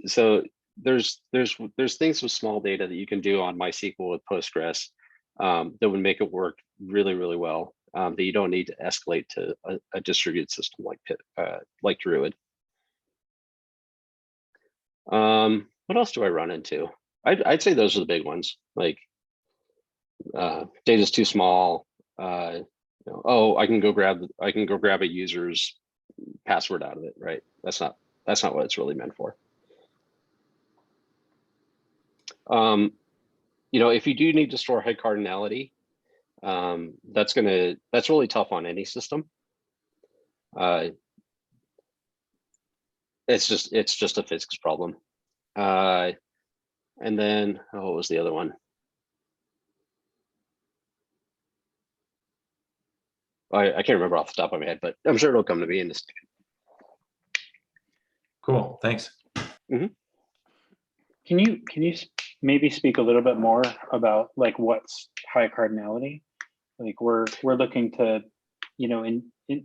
So there's things with small data that you can do on MySQL with Postgres that would make it work really, really well. That you don't need to escalate to a distributed system like Druid. What else do I run into? I'd say those are the big ones. Like data's too small. Oh, I can go grab a user's password out of it, right? That's not what it's really meant for. If you do need to store high cardinality, that's really tough on any system. It's just a physics problem. And then, what was the other one? I can't remember off the top of my head, but I'm sure it'll come to me in this. Cool, thanks. Mm-hmm. Can you maybe speak a little bit more about like what's high cardinality? Like we're looking to,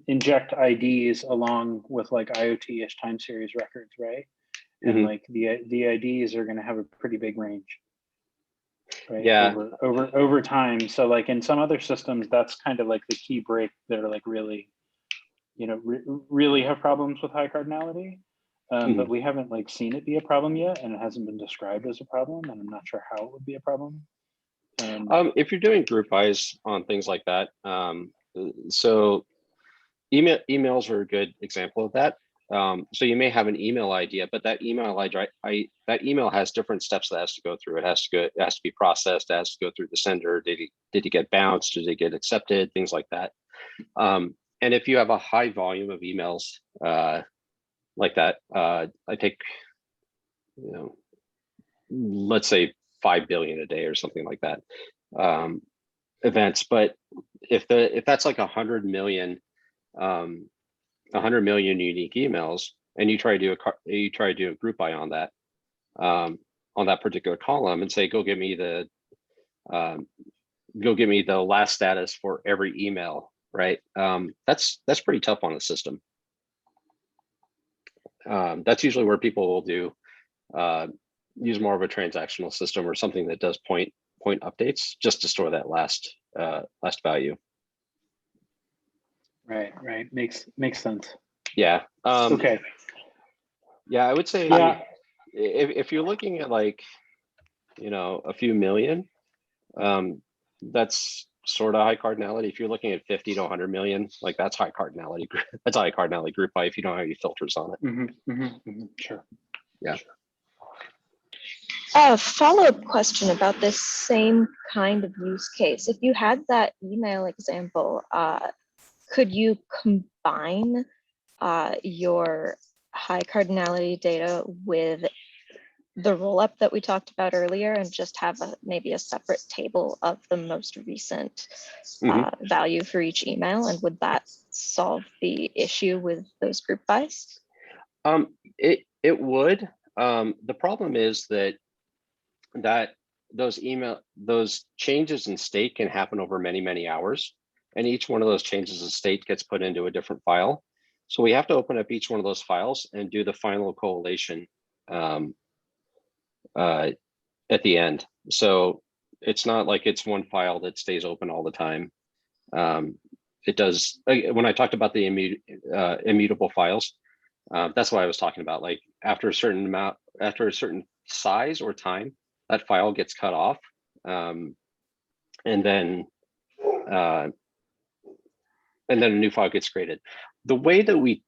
inject IDs along with like IoT-ish time series records, right? And Mm-hmm. like the IDs are going to have a pretty big range, right? Yeah. Over time. So like in some other systems, that's kind of like the key break that are like really, really have problems with high cardinality. But we haven't like seen it be a problem yet, and it hasn't been described as a problem, and I'm not sure how it would be a problem. If you're doing group buys on things like that, so emails are a good example of that. So you may have an email idea, but that email that email has different steps that has to go through. It has to be processed. It has to go through the sender. Did it get bounced? Did it get accepted? Things like that. And if you have a high volume of emails like that, I take, let's say 5 billion a day or something like that, events. But if that's like 100 million unique emails, and you try to do a group by on that particular column and say, go give me the last status for every email, right? That's pretty tough on a system. That's usually where people will do use more of a transactional system or something that does point updates just to store that last value. Right. Makes sense. Yeah. Okay. Yeah, I would say if you're looking at like, a few million, that's sort of high cardinality. If you're looking at 50 to 100 million, like that's high cardinality. That's high cardinality group by if you don't have any filters on it. Sure. Yeah. A follow-up question about this same kind of use case. If you had that email example, could you combine your high cardinality data with the roll-up that we talked about earlier and just have maybe a separate table of the most recent value for each email? And would that solve the issue with those group bys? It would. The problem is that those changes in state can happen over many, many hours. And each one of those changes of state gets put into a different file. So we have to open up each one of those files and do the final collation at the end. So it's not like it's one file that stays open all the time. It does, when I talked about the immutable files, that's what I was talking about. Like after a certain amount, after a certain size or time, that file gets cut off. And then a new file gets created. The way that we've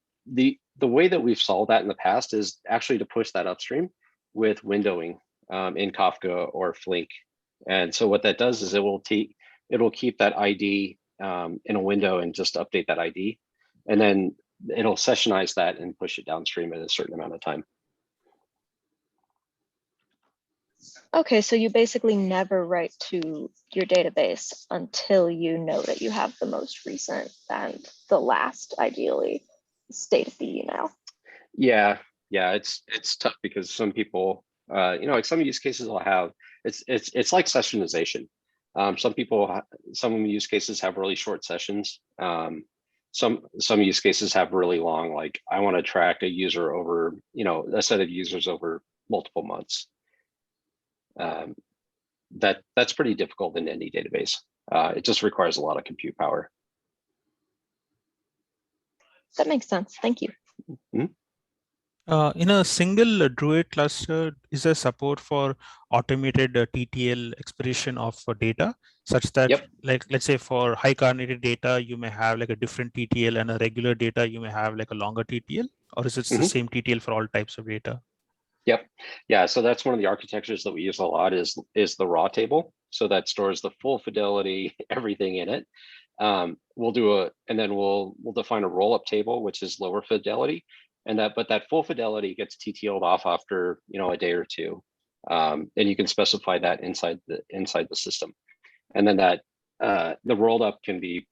solved that in the past is actually to push that upstream with windowing in Kafka or Flink. And so what that does is it'll keep that ID in a window and just update that ID, and then it'll sessionize that and push it downstream at a certain amount of time. Okay, so you basically never write to your database until you know that you have the most recent and the last, ideally, state of the email. Yeah, it's tough because some people, like some use cases will have it's like sessionization. Some use cases have really short sessions. Some use cases have really long. Like I want to track a user over, a set of users over multiple months. That's pretty difficult in any database. It just requires a lot of compute power. That makes sense. Thank you. Mm-hmm. In a single Druid cluster, is there support for automated Ttl expiration of data, such that, like, let's say for high cardinality data, you may have like a different Ttl, and a regular data, you may have like a longer Ttl, or is it the same Ttl for all types of data? Yep. Yeah. So that's one of the architectures that we use a lot is the raw table. So that stores the full fidelity, everything in it. We'll define a roll-up table, which is lower fidelity, but that full fidelity gets TTL'd off after a day or two, and you can specify that inside the system, and then that the rolled up can be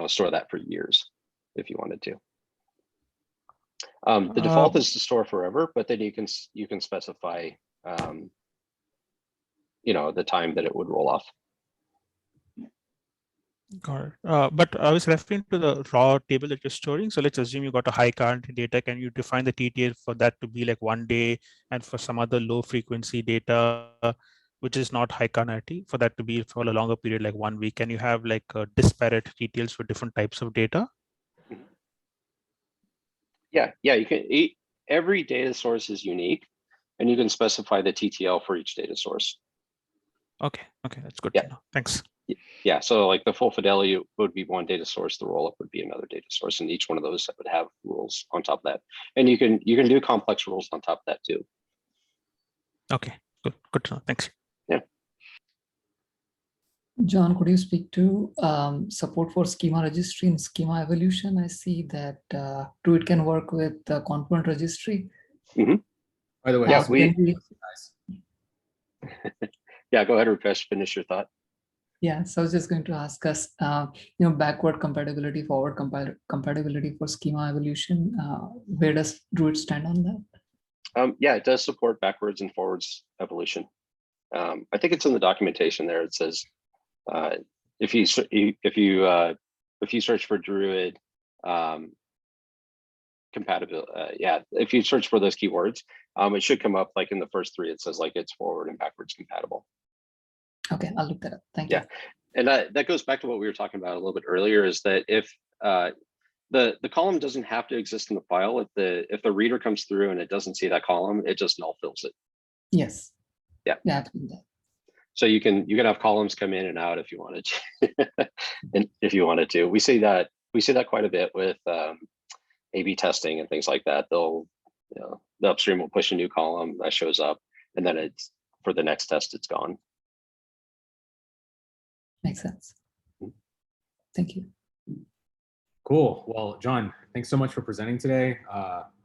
store that for years if you wanted to. The default is to store forever, but then you can specify the time that it would roll off. Got it. But I was referring to the raw table that you're storing. So let's assume you got a high current data. Can you define the TTL for that to be like 1 day, and for some other low frequency data, which is not high currency, for that to be for a longer period, like 1 week? Can you have like disparate TTLs for different types of data? Yeah, you can. Every data source is unique, and you can specify the TTL for each data source. Okay, that's good to know. Thanks. Yeah, so like the full fidelity would be one data source, the rollup would be another data source, and each one of those would have rules on top of that. And you can do complex rules on top of that too. Okay, good to know. Thanks. Yeah. John, could you speak to support for schema registry and schema evolution? I see that Druid can work with the component registry. By the way, yeah, go ahead, Rupesh, finish your thought. Yeah, so I was just going to ask us, backward compatibility, forward compatibility for schema evolution. Where does Druid stand on that? Yeah, it does support backwards and forwards evolution. I think it's in the documentation there. It says if you search for Druid compatibility, if you search for those keywords, it should come up like in the first 3. It says like it's forward and backwards compatible. Okay, I'll look that up. Thank you. Yeah, and that goes back to what we were talking about a little bit earlier, is that if the column doesn't have to exist in the file, if the reader comes through and it doesn't see that column, it just null fills it. Yes. Yeah. So you can have columns come in and out if you wanted to. And if you wanted to, we see that quite a bit with A/B testing and things like that. The upstream will push a new column that shows up, and then it's for the next test, it's gone. Makes sense. Thank you. Cool. Well, John, thanks so much for presenting today.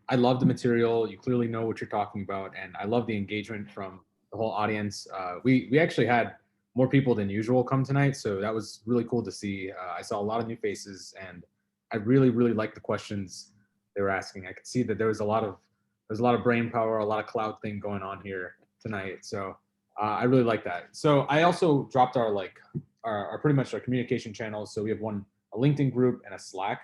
I love the material. You clearly know what you're talking about, and I love the engagement from the whole audience. We actually had more people than usual come tonight, so that was really cool to see. I saw a lot of new faces, and I really liked the questions they were asking. I could see that there was a lot of brain power, a lot of cloud thing going on here tonight. So I really like that. So I also dropped our pretty much our communication channels. So we have a LinkedIn group and a Slack.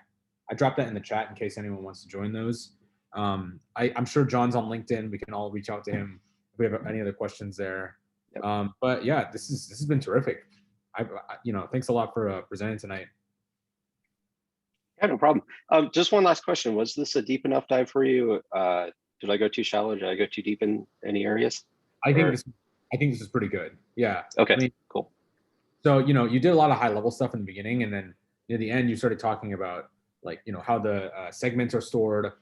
I dropped that in the chat in case anyone wants to join those. I'm sure John's on LinkedIn. We can all reach out to him if we have any other questions there. Yep. But yeah, this has been terrific. Thanks a lot for presenting tonight. Yeah, no problem. Just one last question. Was this a deep enough dive for you? Did I go too shallow? Did I go too deep in any areas? I think this is pretty good. Yeah. Okay, cool. So, you did a lot of high level stuff in the beginning, and then near the end, you started talking about how the segments are stored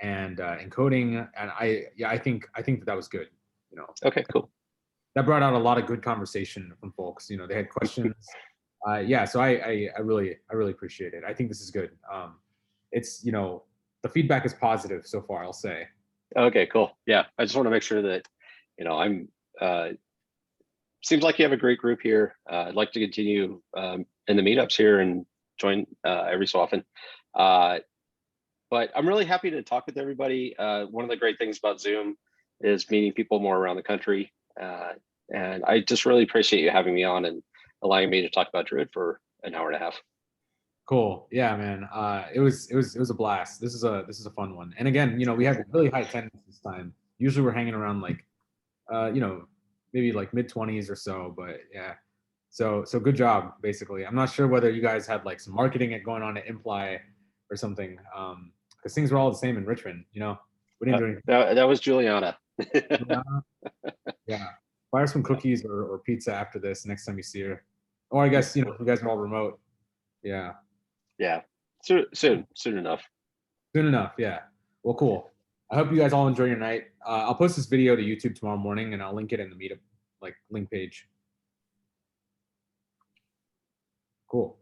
and encoding. And I think that was good. Okay, cool. That brought out a lot of good conversation from folks. They had questions. So I really appreciate it. I think this is good. It's the feedback is positive so far, I'll say. Okay, cool. Yeah, I just want to make sure that I'm. Seems like you have a great group here. I'd like to continue in the meetups here and join every so often. But I'm really happy to talk with everybody. One of the great things about Zoom is meeting people more around the country. And I just really appreciate you having me on and allowing me to talk about Druid for an hour and a half. Cool. Yeah, man. It was a blast. This is a fun one. And again, we had really high attendance this time. Usually we're hanging around maybe like mid-20s or so, but yeah. So good job, basically. I'm not sure whether you guys had some marketing going on at Imply or something, because things were all the same in Richmond. We didn't do anything. That was Juliana. Yeah. Fire some cookies or pizza after this next time you see her. Or I guess, you guys are all remote. Yeah. Yeah. Soon enough. Soon enough. Yeah. Well, cool. I hope you guys all enjoy your night. I'll post this video to YouTube tomorrow morning, and I'll link it in the meetup link page. Cool.